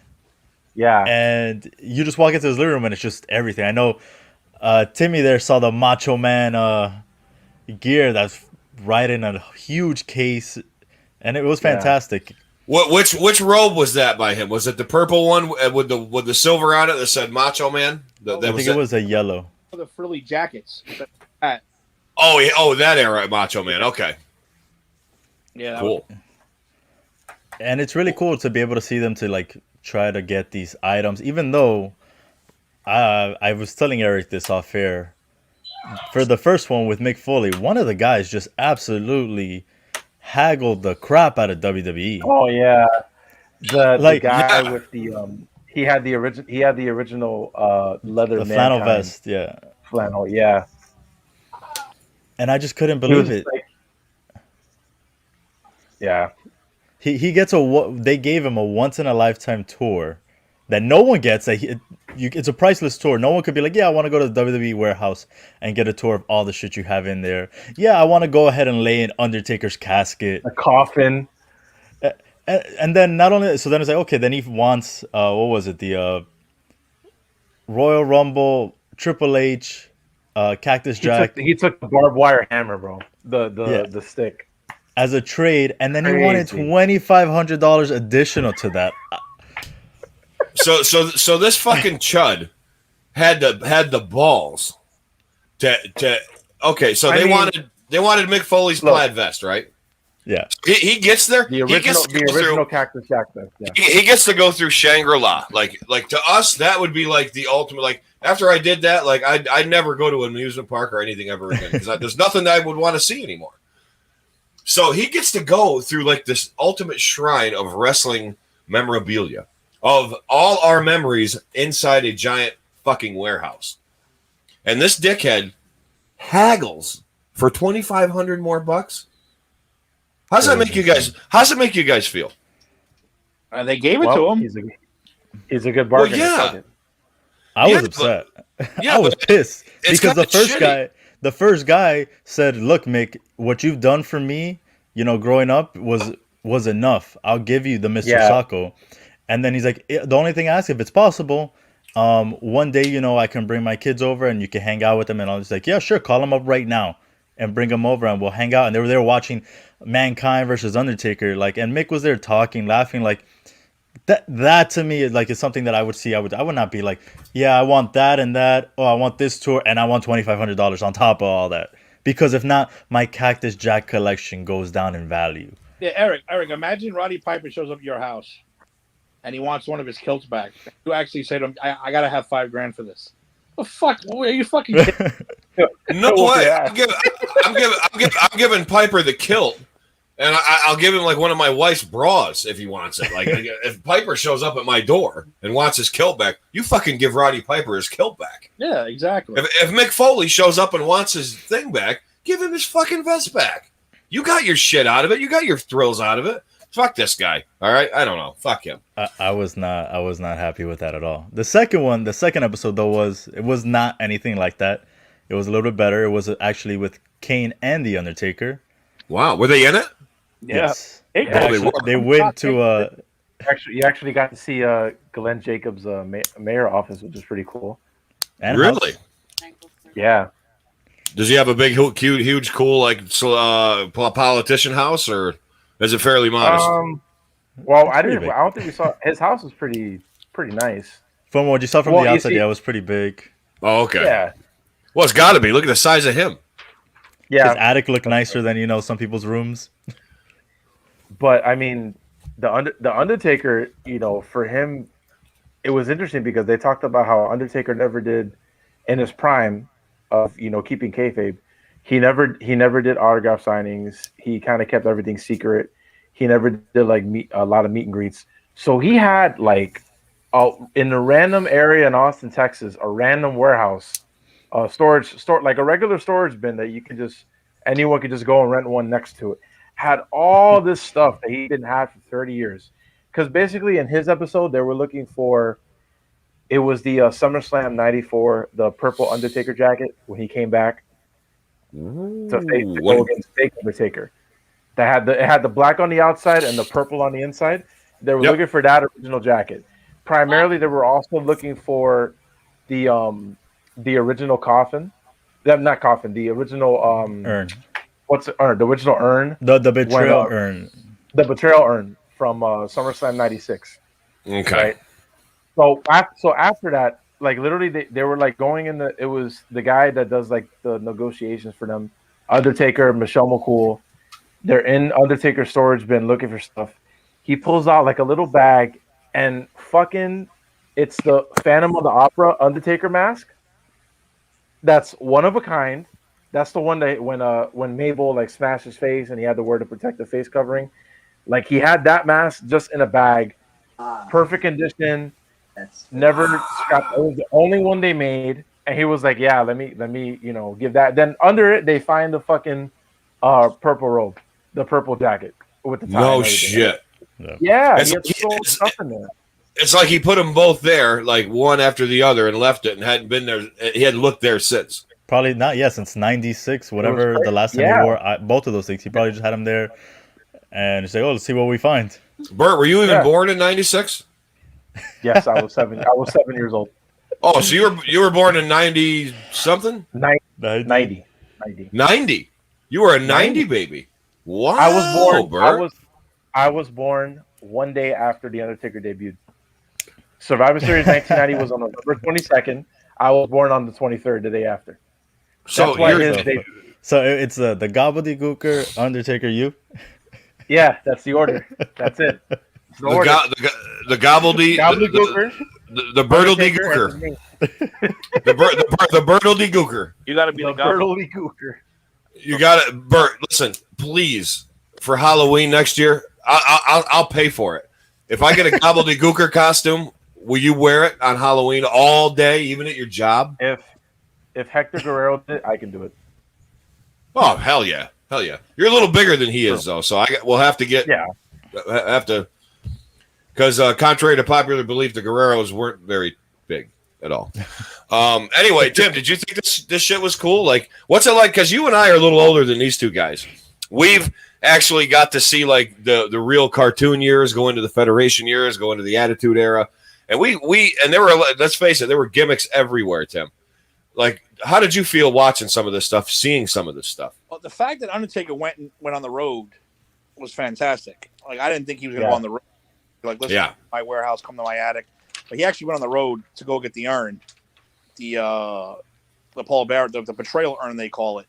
C: Yeah.
B: And you just walk into his living room and it's just everything. I know Timmy there saw the Macho Man gear that's right in a huge case, and it was fantastic.
A: Which robe was that by him? Was it the purple one with the silver on it that said Macho Man?
B: I think it was a yellow.
D: The frilly jackets.
A: Oh, that era Macho Man. Okay.
D: Yeah.
A: Cool.
B: And it's really cool to be able to see them to like try to get these items, even though I was telling Eric this off air. For the first one with Mick Foley, one of the guys just absolutely haggled the crap out of WWE.
C: Oh yeah, the guy with the he had the original leather
B: flannel vest, yeah,
C: flannel, yeah.
B: And I just couldn't believe it.
C: Yeah,
B: he gets they gave him a once in a lifetime tour that no one gets. It's a priceless tour. No one could be like, yeah, I want to go to the WWE warehouse and get a tour of all the shit you have in there. Yeah, I want to go ahead and lay in Undertaker's casket,
C: a coffin.
B: And then not only so, then it's like, okay, then he wants what was it, the Royal Rumble, Triple H, Cactus Jack.
C: He took the barbed wire hammer, bro. The stick
B: as a trade, and then he wanted $2,500 additional to that.
A: So this fucking chud had the balls to okay. So they wanted Mick Foley's plaid vest, right?
B: Yeah.
A: He gets there.
C: The original Cactus Jack vest. Yeah.
A: He gets to go through Shangri-La. Like to us, that would be like the ultimate. Like after I did that, like I'd never go to an amusement park or anything ever again because there's nothing I would want to see anymore. So he gets to go through like this ultimate shrine of wrestling memorabilia. Of all our memories inside a giant fucking warehouse. And this dickhead haggles for $2,500 more bucks. How's that make you guys feel?
D: They gave it to him.
C: He's a good bargain.
A: Well, yeah.
B: I was upset. I was pissed because the the first guy said, "Look, Mick, what you've done for me, growing up was enough. I'll give you the Mr.
C: Yeah.
B: Sacco." And then he's like, "The only thing I ask, if it's possible, one day, I can bring my kids over and you can hang out with them." And I was like, "Yeah, sure, call them up right now and bring them over and we'll hang out." And they were there watching Mankind versus Undertaker, like, and Mick was there talking, laughing, like that to me is something that I would see. I would not be like, "Yeah, I want that and that. Oh, I want this tour and I want $2,500 on top of all that." Because if not, my Cactus Jack collection goes down in value.
D: Yeah, Eric, imagine Roddy Piper shows up at your house and he wants one of his kilts back. You actually say to him, I gotta have $5,000 for this. The fuck? Are you fucking kidding?
A: No way. I'm giving Piper the kilt, and I'll give him like one of my wife's bras if he wants it. Like if Piper shows up at my door and wants his kilt back, you fucking give Roddy Piper his kilt back.
D: Yeah, exactly.
A: If Mick Foley shows up and wants his thing back, give him his fucking vest back. You got your shit out of it. You got your thrills out of it. Fuck this guy. All right, I don't know. Fuck him.
B: I was not happy with that at all. The second episode though was not anything like that. It was a little bit better. It was actually with Kane and the Undertaker.
A: Wow, were they in it?
C: Yeah.
B: Yes.
C: Yeah,
B: They went to
C: you actually got to see Glenn Jacobs' mayor office, which is pretty cool.
B: and
A: Really?
C: Yeah.
A: Does he have a big, huge, cool, like politician house, or is it fairly modest?
C: Well,
B: It's
C: I
B: pretty
C: didn't.
B: big.
C: I don't think we saw his house was pretty nice.
B: From what you saw from
C: Well,
B: the
C: you
B: outside,
C: see-
B: yeah, it was pretty big.
A: Oh, okay.
C: Yeah.
A: Well, it's got to be. Look at the size of him.
B: His
C: Yeah.
B: attic looked nicer than some people's rooms.
C: But I mean, the Undertaker, for him, it was interesting because they talked about how Undertaker never did in his prime of keeping kayfabe. He never did autograph signings. He kind of kept everything secret. He never did a lot of meet and greets. So he had in a random area in Austin, Texas, a random warehouse, storage like a regular storage bin that anyone could just go and rent one next to it. Had all this stuff that he didn't have for 30 years. Because basically in his episode, they were looking for, it was the SummerSlam 94, the purple Undertaker jacket when he came back to go against fake Undertaker. It had the black on the outside and the purple on the inside. They were looking for that original jacket. Primarily, they were also looking for the original coffin. Not coffin, the original
B: Urn.
C: What's the urn? The original urn.
B: The betrayal
C: When,
B: urn.
C: The betrayal urn from SummerSlam '96.
A: Okay.
C: Right. So after that, literally, they were going in it was the guy that does the negotiations for them, Undertaker, Michelle McCool. They're in Undertaker's storage bin looking for stuff. He pulls out a little bag and it's the Phantom of the Opera Undertaker mask. That's one of a kind. That's the one that when Mabel smashed his face and he had to wear the protective face covering. He had that mask just in a bag, perfect condition. Never scrapped. It was the only one they made, and he was like, "Yeah, let me give that." Then under it, they find the fucking purple robe, the purple jacket with the tie.
A: No
C: and everything.
A: shit.
C: Yeah,
A: It's
C: he had so much stuff in there.
A: It's like he put them both there, one after the other, and left it, and hadn't been there. He hadn't looked there since.
B: Probably not. Yeah, since '96, whatever
C: crazy.
B: the last time
C: Yeah.
B: he wore both of those things, he probably just had them there, and he's like, "Oh, let's see what we find."
A: Bert, were you even
C: Yeah.
A: born in '96?
C: Yes, I was 7. I was 7 years old.
A: Oh, so you were born in 90 something?
C: 90.
A: 90. You were a 90 baby. Wow.
C: I was born.
A: Bert.
C: I was born one day after the Undertaker debuted. Survivor Series 1990 was on November 22nd. I was born on the 23rd, the day after.
A: So
C: That's why
A: you're
C: his debut.
B: So it's the gobbledygooker Undertaker. You.
C: Yeah, that's the order. That's it. It's the order.
A: the gobbledy
C: Gobbledygooker,
A: the Bertledy
C: Undertaker,
A: Gooker.
C: and me.
A: The Bertledy Gooker.
D: You got to be
C: The
D: the guy.
C: Gobbledygooker.
A: You got it, Bert. Listen, please, for Halloween next year, I'll pay for it. If I get a gobbledygooker costume, will you wear it on Halloween all day, even at your job?
C: If Hector Guerrero did it, I can do it.
A: Oh hell yeah, You're a little bigger than he is though, so we'll have to get because contrary to popular belief, the Guerreros weren't very big. at all. Anyway, Tim, did you think this shit was cool? Like, what's it like? Because you and I are a little older than these two guys. We've actually got to see like the real cartoon years, go into the Federation years, go into the Attitude Era, and and there were, let's face it, there were gimmicks everywhere. Tim, like, how did you feel watching some of this stuff, seeing some of this stuff?
D: Well, the fact that Undertaker went on the road was fantastic. Like, I didn't think he was going to go on the road. Like, listen, to my warehouse, come to my attic. But he actually went on the road to go get the urn, the Paul Bearer, the betrayal urn they call it.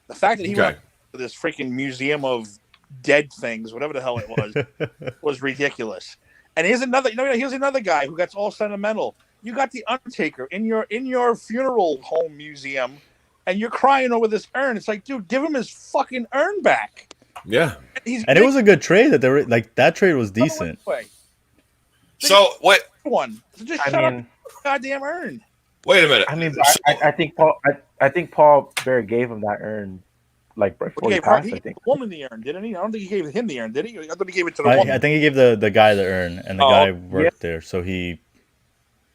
D: The fact that he went to this freaking museum of dead things, whatever the hell it was, was ridiculous. And here's another guy who gets all sentimental. You got the Undertaker in your funeral home museum, and you're crying over this urn. It's like, dude, give him his fucking urn back.
A: Yeah,
B: and it was a good trade that they were like. That trade was decent.
A: So what?
D: So just shut up, goddamn urn.
A: Wait a minute.
C: I mean, I think Paul Bear gave him that urn like before he passed. I think
D: the woman the urn, didn't he? I don't think he gave him the urn, did he? I thought he gave it to the woman.
B: I think he gave the guy the urn, and the guy worked there, so he.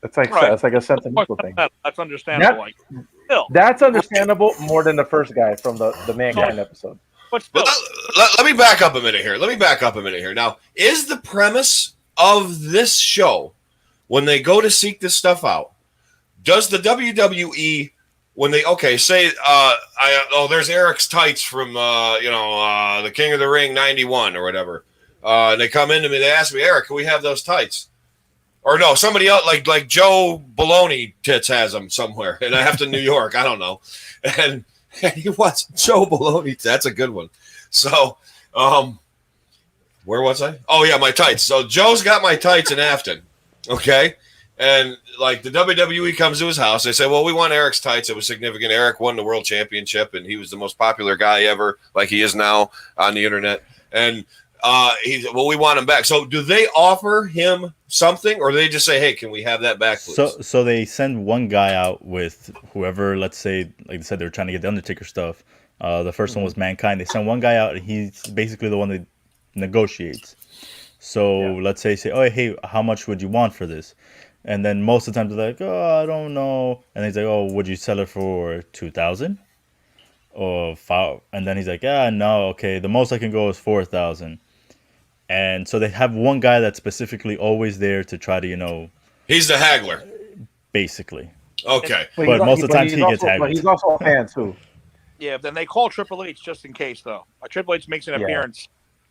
C: It's like a sentimental thing.
D: That's understandable.
C: That's understandable more than the first guy from the Mankind episode.
D: But still,
A: let me back up a minute here. Now, is the premise of this show, when they go to seek this stuff out, does the WWE, when they say there's Eric's tights from the King of the Ring 91 or whatever, and they come in to me, they ask me, Eric, can we have those tights? Or no, somebody else like Joe Baloney Tits has them somewhere, and I have to New York, I don't know, and he wants Joe Baloney. That's a good one. So, where was I? Oh yeah, my tights. So Joe's got my tights in Afton. Okay. And like the WWE comes to his house, they say, well, we want Eric's tights. It was significant. Eric won the world championship and he was the most popular guy ever, like he is now on the internet. And we want him back. So do they offer him something, or do they just say, hey, can we have that back, please?
B: So they send one guy out with whoever, let's say, like they said, they were trying to get the Undertaker stuff. The first one was Mankind. They send one guy out, and he's basically the one that negotiates. So let's say, oh, hey, how much would you want for this? And then most of the time they're like, oh, I don't know. And he's like, oh, would you sell it for $2,000 or $5,000? And then he's like, no, okay, the most I can go is $4,000. And so they have one guy that's specifically always there to try to,
A: he's the haggler,
B: basically.
A: Okay,
B: but most of the time he gets haggled.
C: But he's also a fan too.
D: Yeah, then they call Triple H just in case, though. Triple H makes an appearance.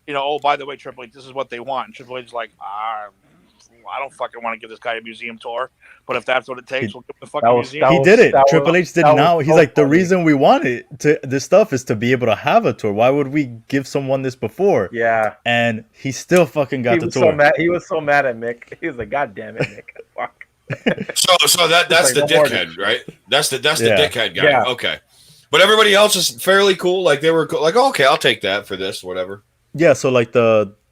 D: Oh, by the way, Triple H, this is what they want. And Triple H is like, I don't fucking want to give this guy a museum tour, but if that's what it takes, we'll give him the fucking museum.
B: He did it. Triple H did now. He's like, the reason we want this stuff is to be able to have a tour. Why would we give someone this before?
C: Yeah.
B: And he still fucking got the tour.
C: He was so mad at Mick. He was like, God damn it, Mick. Fuck.
A: So that's the dickhead, right? That's the dickhead guy. Yeah. Okay. But everybody else is fairly cool. Like they were like, oh, okay, I'll take that for this, whatever.
B: Yeah. So like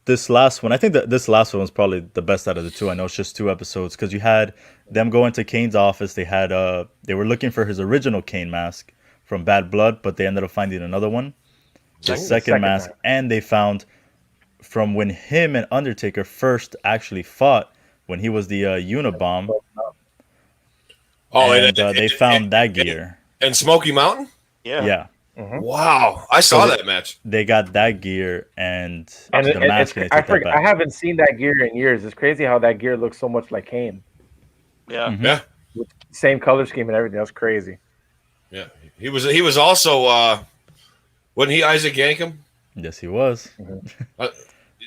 B: this last one, I think that this last one was probably the best out of the two. I know it's just 2 episodes because you had them go into Kane's office. They had they were looking for his original Kane mask from Bad Blood, but they ended up finding another one, the second mask, and they found from when him and Undertaker first actually fought when he was the Unabomb.
A: Oh,
B: and they found that gear.
A: And Smoky Mountain?
B: Yeah.
A: Mm-hmm. Wow, I saw that match.
B: They got that gear and the mask.
C: I haven't seen that gear in years. It's crazy how that gear looks so much like Kane.
D: Yeah,
A: yeah.
C: With same color scheme and everything. That's crazy.
A: Yeah, he was also wasn't he Isaac Yankem?
B: Yes, he was.
A: Mm-hmm.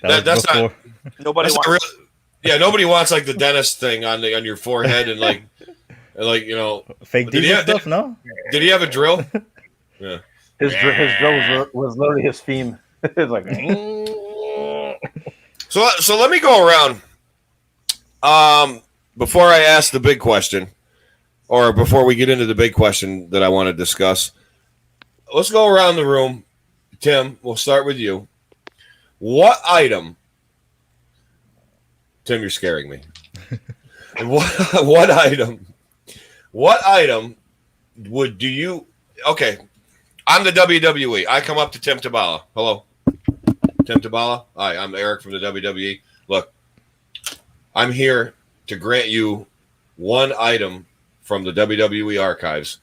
A: That's not
D: nobody.
A: Nobody wants like the dentist thing on your forehead and like
B: fake diesel stuff. No,
A: did he have a drill? Yeah.
C: His drill was literally his theme. It was like.
A: So let me go around. Before I ask the big question, or before we get into the big question that I want to discuss, let's go around the room. Tim, we'll start with you. What item? Tim, you're scaring me. What item? What item would do you? Okay. I'm the WWE. I come up to Tim Tabala. Hello, Tim Tabala. Hi, I'm Eric from the WWE. Look, I'm here to grant you one item from the WWE archives,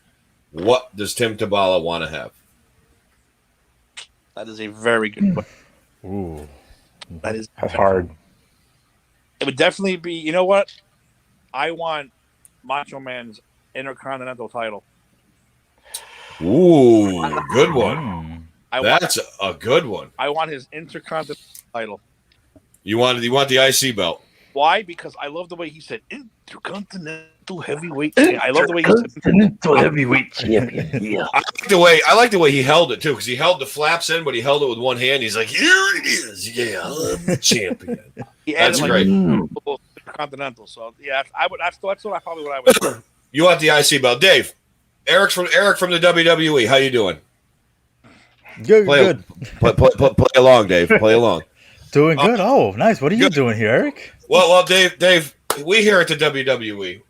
A: what does Tim Tabala want to have?
D: That is a very good question.
B: Ooh,
D: That's
C: hard.
D: It would definitely be. You know what? I want Macho Man's Intercontinental title.
A: Ooh, good one.
B: Mm.
A: That's a good one.
D: I want his Intercontinental title.
A: You want the IC belt?
D: Why? Because I love the way he said Intercontinental Heavyweight. I love the way he said
C: Intercontinental Heavyweight Champion. Yeah.
A: I like the way he held it too, because he held the flaps in, but he held it with one hand. He's like, "Here it is, yeah, I'm the champion."
D: he added
A: That's great.
D: Intercontinental. So yeah, I would. That's what I would do.
A: You want the IC belt, Dave? Eric from the WWE. How you doing?
B: Good,
A: Play,
B: good.
A: Play along, Dave. Play along.
B: Doing good. Oh, nice. What are you
A: Good.
B: doing here, Eric?
A: Well, Dave. We here at the WWE,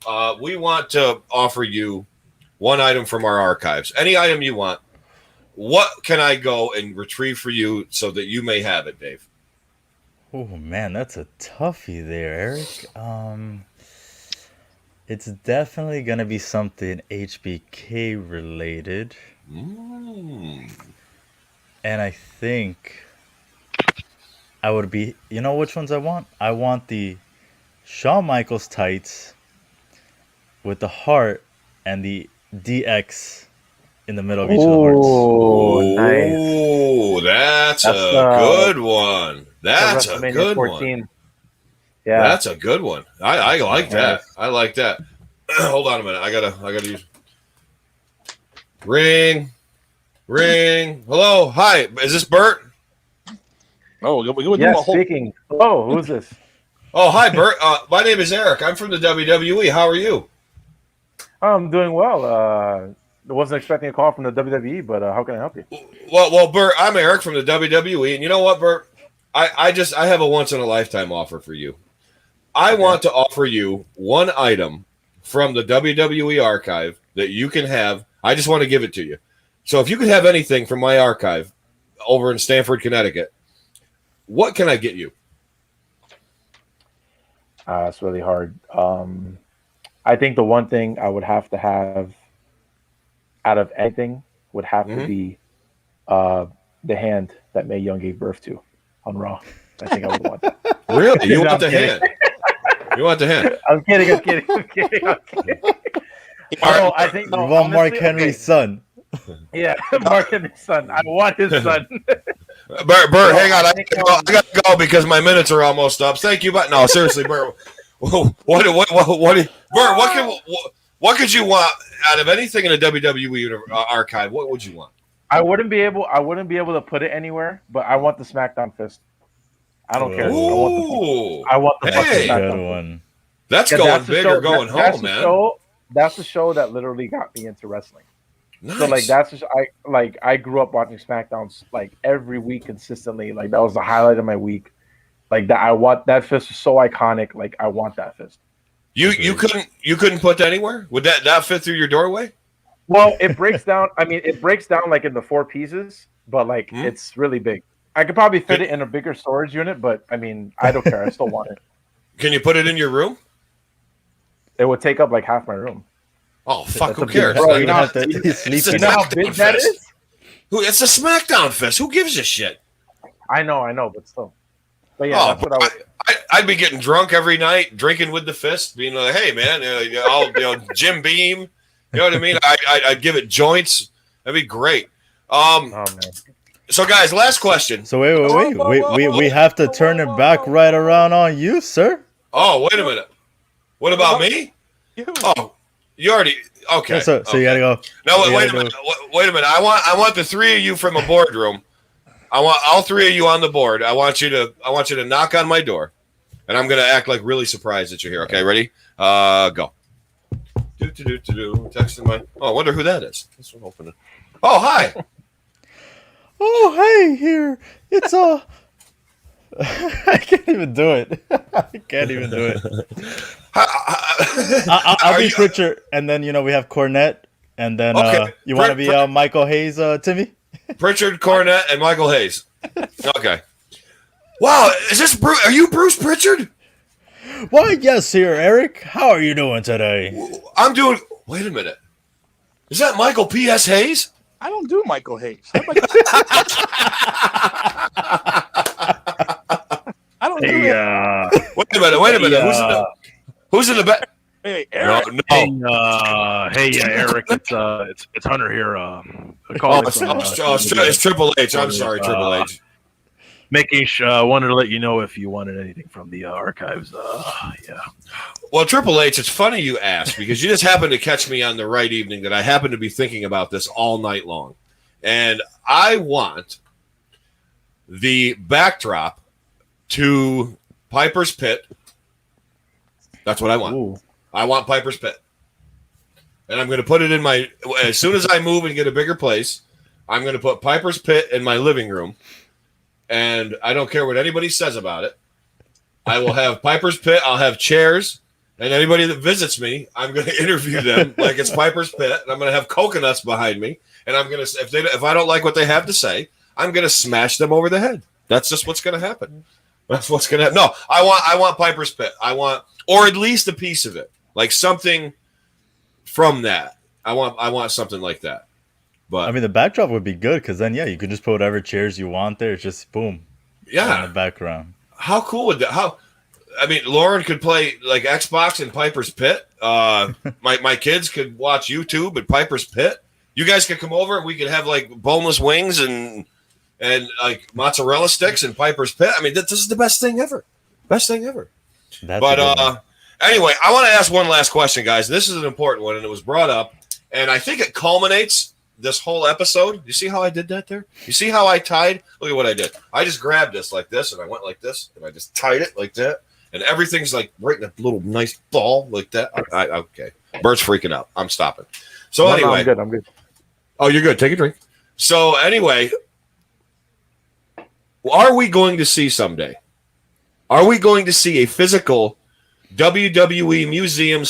A: we want to offer you one item from our archives. Any item you want. What can I go and retrieve for you so that you may have it, Dave?
B: Oh man, that's a toughie there, Eric. It's definitely gonna be something HBK related, and I think I would be. You know which ones I want? I want the Shawn Michaels tights with the heart and the DX in the middle of each of the hearts.
C: Oh, nice.
A: Oh, that's a good one. That's a
C: WrestleMania
A: good
C: 14.
A: one.
C: Yeah.
A: That's a good one. I like that. I like that. Hold on a minute. I gotta use ring. Hello, hi. Is this Bert?
D: Oh, we would do
C: Yes,
D: a whole.
C: speaking. Oh, who's this?
A: Oh, hi, Bert. My name is Eric. I'm from the WWE. How are you?
C: I'm doing well. I wasn't expecting a call from the WWE, but how can I help you?
A: Well, Bert. I'm Eric from the WWE, and you know what, Bert? I have a once in a lifetime offer for you. I want to offer you one item from the WWE archive that you can have. I just want to give it to you. So if you could have anything from my archive over in Stamford, Connecticut, what can I get you?
C: It's really hard. I think the one thing I would have to have out of anything would have to be the hand that Mae Young gave birth to on Raw. I think I would want that.
A: Really? You want the
C: kidding.
A: hand? You want the hand?
C: I'm kidding. Oh, I think
B: You want Mark
C: honestly,
B: Henry's son?
C: Yeah, Mark Henry's son. I want his son.
A: Bert, hang on. I gotta go because my minutes are almost up. Thank you, but no, seriously, Bert. What could you want out of anything in the WWE archive? What would you want?
C: I wouldn't be able to put it anywhere, but I want the SmackDown fist. I don't care.
A: Ooh.
C: I want the fucking
A: Hey.
C: SmackDown
B: Good
C: fist.
B: one.
A: That's
C: Yeah,
A: going
C: that's the
A: big
C: show-
A: or going
C: that's
A: home,
C: the
A: man.
C: show- That's the show that literally got me into wrestling.
A: Nice.
C: So like I grew up watching SmackDowns like every week consistently. Like that was the highlight of my week. Like that, I want that fist is so iconic. Like I want that fist.
A: You couldn't put that anywhere? Would that fit through your doorway?
C: Well, it breaks down. I mean, it breaks down like into 4 pieces, but like it's really big. I could probably fit it in a bigger storage unit, but I mean, I don't care. I still want it.
A: Can you put it in your room?
C: It would take up like half my room.
A: Oh fuck!
C: That's
A: Who
C: a big-
A: cares?
C: bro,
B: You
C: know-
B: have to
A: It's
B: sleep
A: a
C: You
B: in
C: know how
A: SmackDown
C: big that
A: fist.
C: is?
A: It's a SmackDown fest. Who gives a shit?
C: I know, but still. But yeah, that's what I would.
A: I'd be getting drunk every night, drinking with the fist, being like, "Hey, man, Jim Beam." You know what I mean? I'd give it joints. That'd be great.
C: Oh man.
A: So, guys, last question.
B: So wait. We have to turn it back right around on you, sir.
A: Oh, wait a minute. What about me? Oh, you already okay.
B: So
A: okay.
B: you gotta go.
A: No,
B: you
A: wait a
B: gotta
A: minute. Wait a minute. I want the 3 of you from a boardroom. I want all 3 of you on the board. I want you to knock on my door, and I'm gonna act like really surprised that you're here. Okay, ready? Go. Texting my. Oh, I wonder who that is. This one open it. Oh, hi.
B: Oh, hey, here. It's I can't even do it. I can't even do it. I'll be Pritchard, and then we have Cornette, and then
A: Okay.
B: you want to be Michael Hayes, Timmy?
A: Pritchard, Cornette, and Michael Hayes. Okay. Wow, is this Bruce? Are you Bruce Pritchard?
B: Why, yes, here, Eric. How are you doing today?
A: I'm doing. Wait a minute. Is that Michael P.S. Hayes?
D: I don't do Michael Hayes. I don't do it.
A: Wait a minute. Who's in the back?
D: Hey,
A: No,
D: Eric.
E: Eric. It's Hunter here.
A: It's Triple H. I'm sorry, Triple H.
E: Wanted to let you know if you wanted anything from the archives.
A: Well, Triple H, it's funny you asked because you just happened to catch me on the right evening that I happened to be thinking about this all night long. And I want the backdrop to Piper's Pit. That's what I want.
C: Ooh.
A: I want Piper's Pit. And I'm going to put it in my, as soon as I move and get a bigger place, I'm going to put Piper's Pit in my living room. And I don't care what anybody says about it. I will have Piper's Pit. I'll have chairs. And anybody that visits me, I'm going to interview them like it's Piper's Pit. And I'm going to have coconuts behind me. And I'm going to, if I don't like what they have to say, I'm going to smash them over the head. That's just what's going to happen. That's what's going to happen. No, I want Piper's Pit. Or at least a piece of it. Like something from that. I want something like that. But
B: I mean, the backdrop would be good because then, you could just put whatever chairs you want there. It's just boom.
A: Yeah.
B: In the background.
A: How cool would that? Lauren could play like Xbox in Piper's Pit. My kids could watch YouTube at Piper's Pit. You guys could come over and we could have like boneless wings and like mozzarella sticks in Piper's Pit. I mean, this is the best thing ever. Best thing ever. Anyway, I want to ask one last question, guys. This is an important one, and it was brought up, and I think it culminates this whole episode. You see how I did that there? You see how I tied? Look at what I did. I just grabbed this like this, and I went like this, and I just tied it like that, and everything's like right in a little nice ball like that. Okay. Bert's freaking out. I'm stopping. So anyway.
C: No, I'm good.
A: Oh, you're good. Take a drink. So anyway, are we going to see someday? Are we going to see a physical WWE museum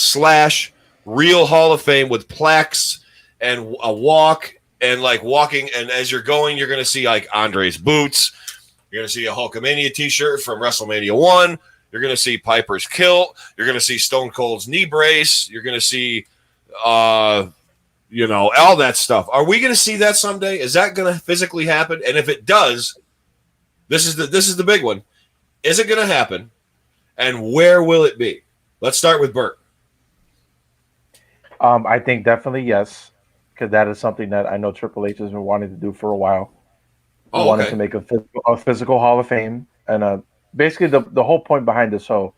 A: / real Hall of Fame with plaques and a walk and like walking? And as you're going, you're going to see like Andre's boots. You're going to see a Hulkamania t-shirt from WrestleMania 1. You're going to see Piper's kilt. You're going to see Stone Cold's knee brace. You're going to see, all that stuff. Are we going to see that someday? Is that going to physically happen? And if it does, this is the big one. Is it going to happen? And where will it be? Let's start with Bert.
C: I think definitely yes, because that is something that I know Triple H has been wanting to do for a while. He wanted to make a physical Hall of Fame, and basically the whole point behind this show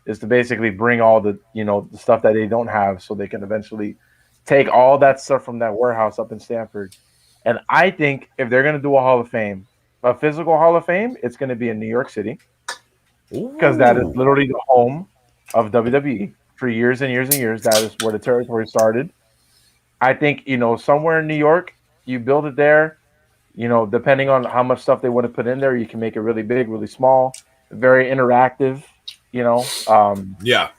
C: is to basically bring all the the stuff that they don't have, so they can eventually take all that stuff from that warehouse up in Stanford. And I think if they're going to do a Hall of Fame, a physical Hall of Fame, it's going to be in New York City. Because that is literally the home of WWE for years and years and years. That is where the territory started. I think, somewhere in New York, you build it there, depending on how much stuff they want to put in there, you can make it really big, really small, very interactive,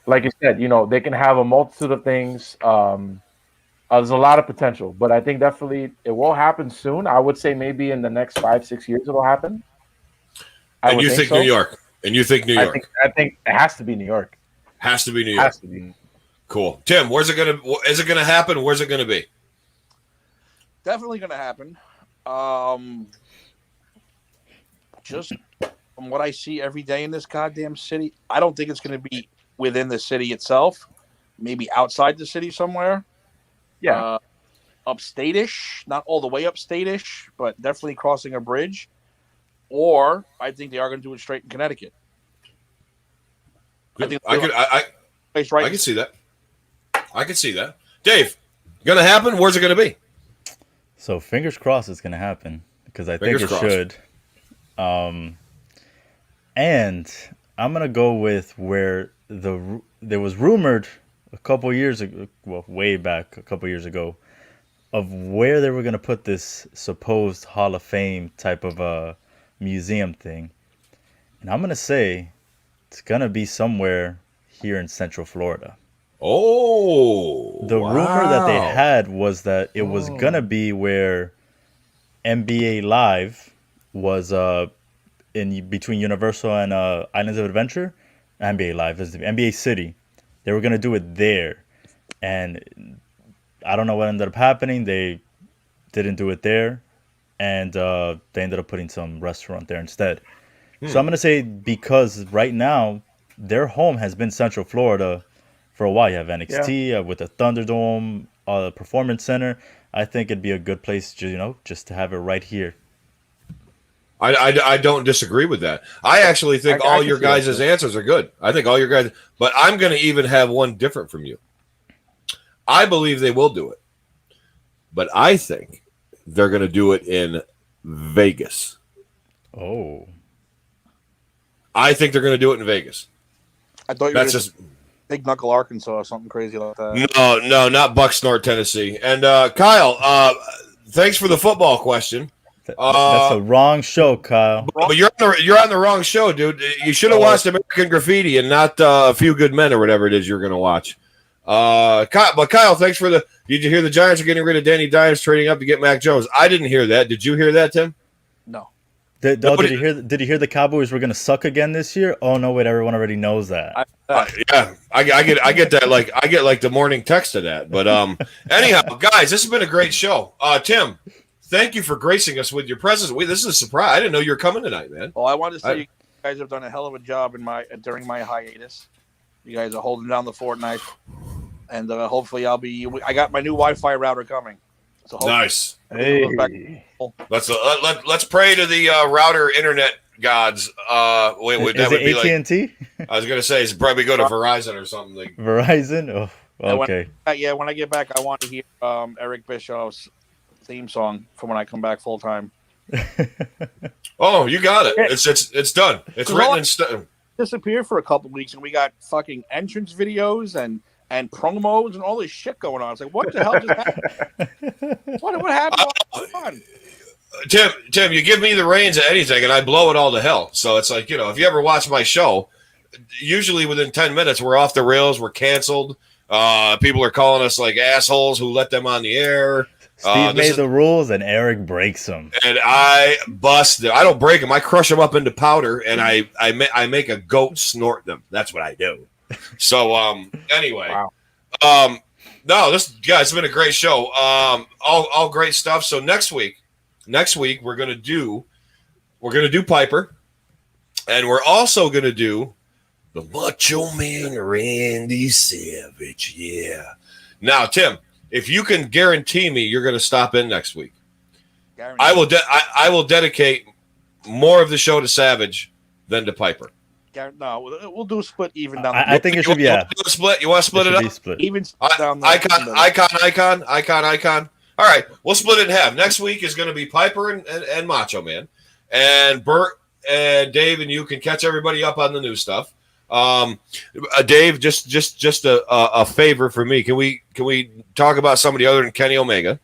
C: Like you said, they can have a multitude of things. There's a lot of potential, but I think definitely it will happen soon. I would say maybe in the next 5-6 years it'll happen.
A: And you think New York? And you think New York?
C: I think it has to be New York.
A: Has to be New York.
C: Has to be.
A: Cool. Tim, is it gonna happen? Where's it gonna be?
D: Definitely going to happen. Just from what I see every day in this goddamn city, I don't think it's going to be within the city itself. Maybe outside the city somewhere.
C: Yeah.
D: Upstate-ish, not all the way upstate-ish, but definitely crossing a bridge. Or I think they are going to do it straight in Connecticut.
A: I can see that. I can see that. Dave, gonna happen? Where's it gonna be?
B: So fingers crossed it's gonna happen because I
A: Fingers
B: think it
A: crossed.
B: should. And I'm gonna go with where there was rumored a couple years ago, well, way back a couple years ago, of where they were gonna put this supposed Hall of Fame type of a museum thing, and I'm gonna say it's gonna be somewhere here in Central Florida. The rumor that they had was that it was gonna be where NBA Live was in between Universal and Islands of Adventure. NBA Live is the NBA City. They were gonna do it there, and I don't know what ended up happening. They didn't do it there, and they ended up putting some restaurant there instead. So I'm gonna say because right now their home has been Central Florida for a while. You have NXT with the Thunderdome, the Performance Center. I think it'd be a good place, just to have it right here.
A: I don't disagree with that. I actually think all your guys' answers are good. I think all your guys, but I'm going to even have one different from you. I believe they will do it, but I think they're going to do it in Vegas.
B: Oh.
A: I think they're going to do it in Vegas.
D: I thought you
A: That's
D: were
A: just
D: Big Knuckle, Arkansas, or something crazy like that.
A: no, not Bucksnort, Tennessee. And Kyle, thanks for the football question.
B: That's the wrong show, Kyle.
A: But you're on the wrong show, dude. You should have watched American Graffiti and not A Few Good Men or whatever it is you're going to watch. Kyle, thanks for the. Did you hear the Giants are getting rid of Danny Dimes, trading up to get Mac Jones? I didn't hear that. Did you hear that, Tim?
D: No.
B: Did you hear the Cowboys were going to suck again this year? Oh no, wait, everyone already knows that.
A: I get that. Like I get like the morning text of that. But anyhow, guys, this has been a great show. Tim, thank you for gracing us with your presence. This is a surprise. I didn't know you were coming tonight, man.
D: Well, I wanted to say you guys have done a hell of a job during my hiatus. You guys are holding down the fort nice, and hopefully I got my new Wi-Fi router coming. So
A: nice.
C: Hey.
A: Let's pray to the router internet gods. Wait,
B: Is
A: that would
B: it
A: be like
B: AT&T?
A: I was gonna say it's probably go to Verizon or something. Like,
B: Verizon? Oh, okay.
D: When I get back, I want to hear Eric Bischoff's theme song for when I come back full time.
A: Oh, you got it. It's done. It's written in stone.
D: Disappeared for a couple weeks, and we got fucking entrance videos and promos and all this shit going on. It's like, what the hell just happened? What happened?
A: Tim, you give me the reins of anything, and I blow it all to hell. So it's like, if you ever watch my show, usually within 10 minutes, we're off the rails. We're canceled. People are calling us like assholes who let them on the air.
B: Steve made the rules, and Eric breaks them.
A: And I bust them. I don't break them. I crush them up into powder, and I make a goat snort them. That's what I do. So anyway,
C: wow.
A: No, this guys, it's been a great show. All great stuff. So next week we're gonna do Piper, and we're also gonna do the Macho Man Randy Savage. Yeah. Now, Tim, if you can guarantee me you're going to stop in next week, I will dedicate more of the show to Savage than to Piper.
D: No, we'll do a split even down.
B: I think it should be a
A: split. You want to split it up?
B: Split.
D: Even down
A: icon. All right, we'll split it in half. Next week is going to be Piper and Macho Man, and Bert and Dave and you can catch everybody up on the new stuff. Dave, just a favor for me. Can we talk about somebody other than Kenny Omega?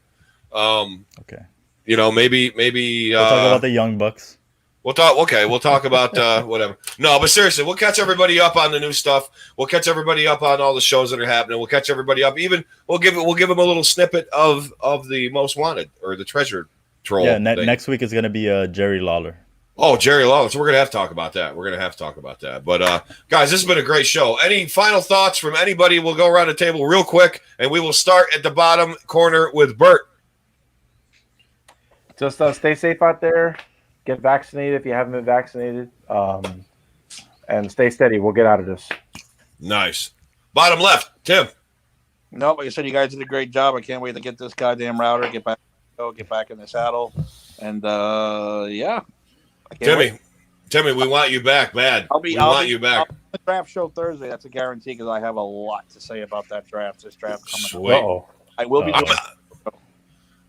B: Okay.
A: Maybe
B: we'll talk about the Young Bucks.
A: We'll talk about whatever. No, but seriously, we'll catch everybody up on the new stuff. We'll catch everybody up on all the shows that are happening. We'll catch everybody up. Even we'll give them a little snippet of the Most Wanted or the Treasure Troll.
B: Yeah, next week is going to be Jerry Lawler.
A: Oh, Jerry Lawler. So we're going to have to talk about that. But, guys, this has been a great show. Any final thoughts from anybody? We'll go around the table real quick, and we will start at the bottom corner with Bert.
C: Just stay safe out there. Get vaccinated if you haven't been vaccinated. And stay steady. We'll get out of this.
A: Nice. Bottom left, Tim.
D: No, like I said, you guys did a great job. I can't wait to get this goddamn router, get back in the saddle. And, yeah. Timmy, we want you back, bad. We want you back. The draft show Thursday. That's a guarantee because I have a lot to say about that draft. This draft coming.
A: Sweet.
D: I will be.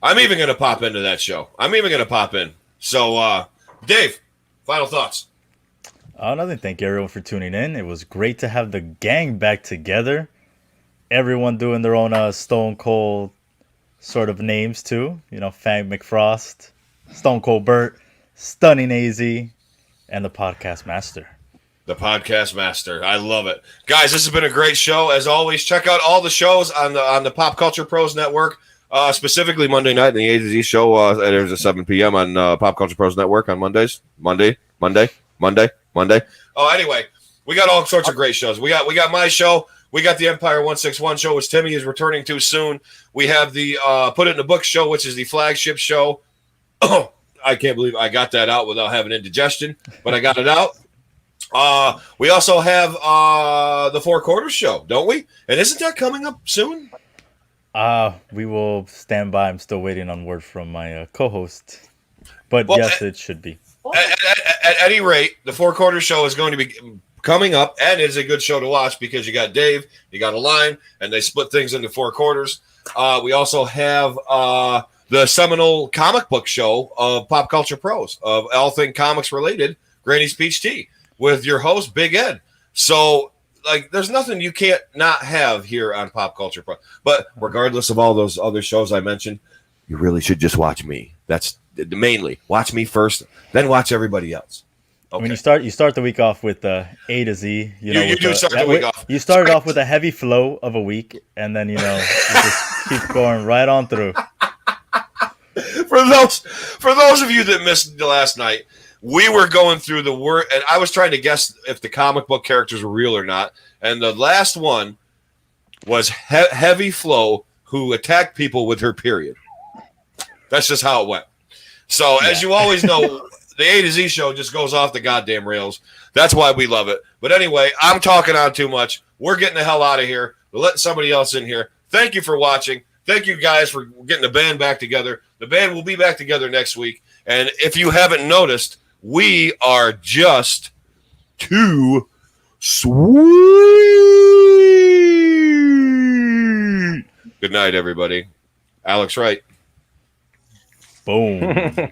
A: I'm even going to pop into that show. I'm even going to pop in. So, Dave, final thoughts.
B: Nothing. Thank you, everyone, for tuning in. It was great to have the gang back together. Everyone doing their own Stone Cold sort of names, too. Fang McFrost, Stone Cold Burt, Stunning AZ, and the Podcast Master.
A: The Podcast Master. I love it. Guys, this has been a great show. As always, check out all the shows on the Pop Culture Pros Network, specifically Monday night, the A to Z show. There's a 7 p.m. on Pop Culture Pros Network on Mondays. Monday. Oh, anyway, we got all sorts of great shows. We got my show. We got the Empire 161 show, which Timmy is returning to soon. We have the Put It in the Book show, which is the flagship show. Oh, I can't believe I got that out without having indigestion, but I got it out. We also have the Four Quarters show, don't we? And isn't that coming up soon?
B: We will stand by. I'm still waiting on word from my co-host. But
A: Well,
B: yes, it should be.
A: At any rate, the Four Quarters show is going to be coming up, and it's a good show to watch because you got Dave, you got a line, and they split things into 4 quarters. We also have the seminal comic book show of Pop Culture Pros, of all things comics related, Granny's Peach Tea, with your host, Big Ed. So, like, there's nothing you can't not have here on Pop Culture Pro. But regardless of all those other shows I mentioned, you really should just watch me. That's mainly watch me first, then watch everybody else. Okay.
B: I mean, you start the week off with A to Z.
A: You do start the week off.
B: You started off with a heavy flow of a week, and then you just keep going right on through.
A: For those of you that missed the last night, we were going through the word, and I was trying to guess if the comic book characters were real or not. And the last one was Heavy Flow, who attacked people with her period. That's just how it went. So, as you always know, the A to Z show just goes off the goddamn rails. That's why we love it. But anyway, I'm talking on too much. We're getting the hell out of here. We're letting somebody else in here. Thank you for watching. Thank you guys for getting the band back together. The band will be back together next week. And if you haven't noticed, we are just too sweet. Good night, everybody. Alex Wright.
B: Boom.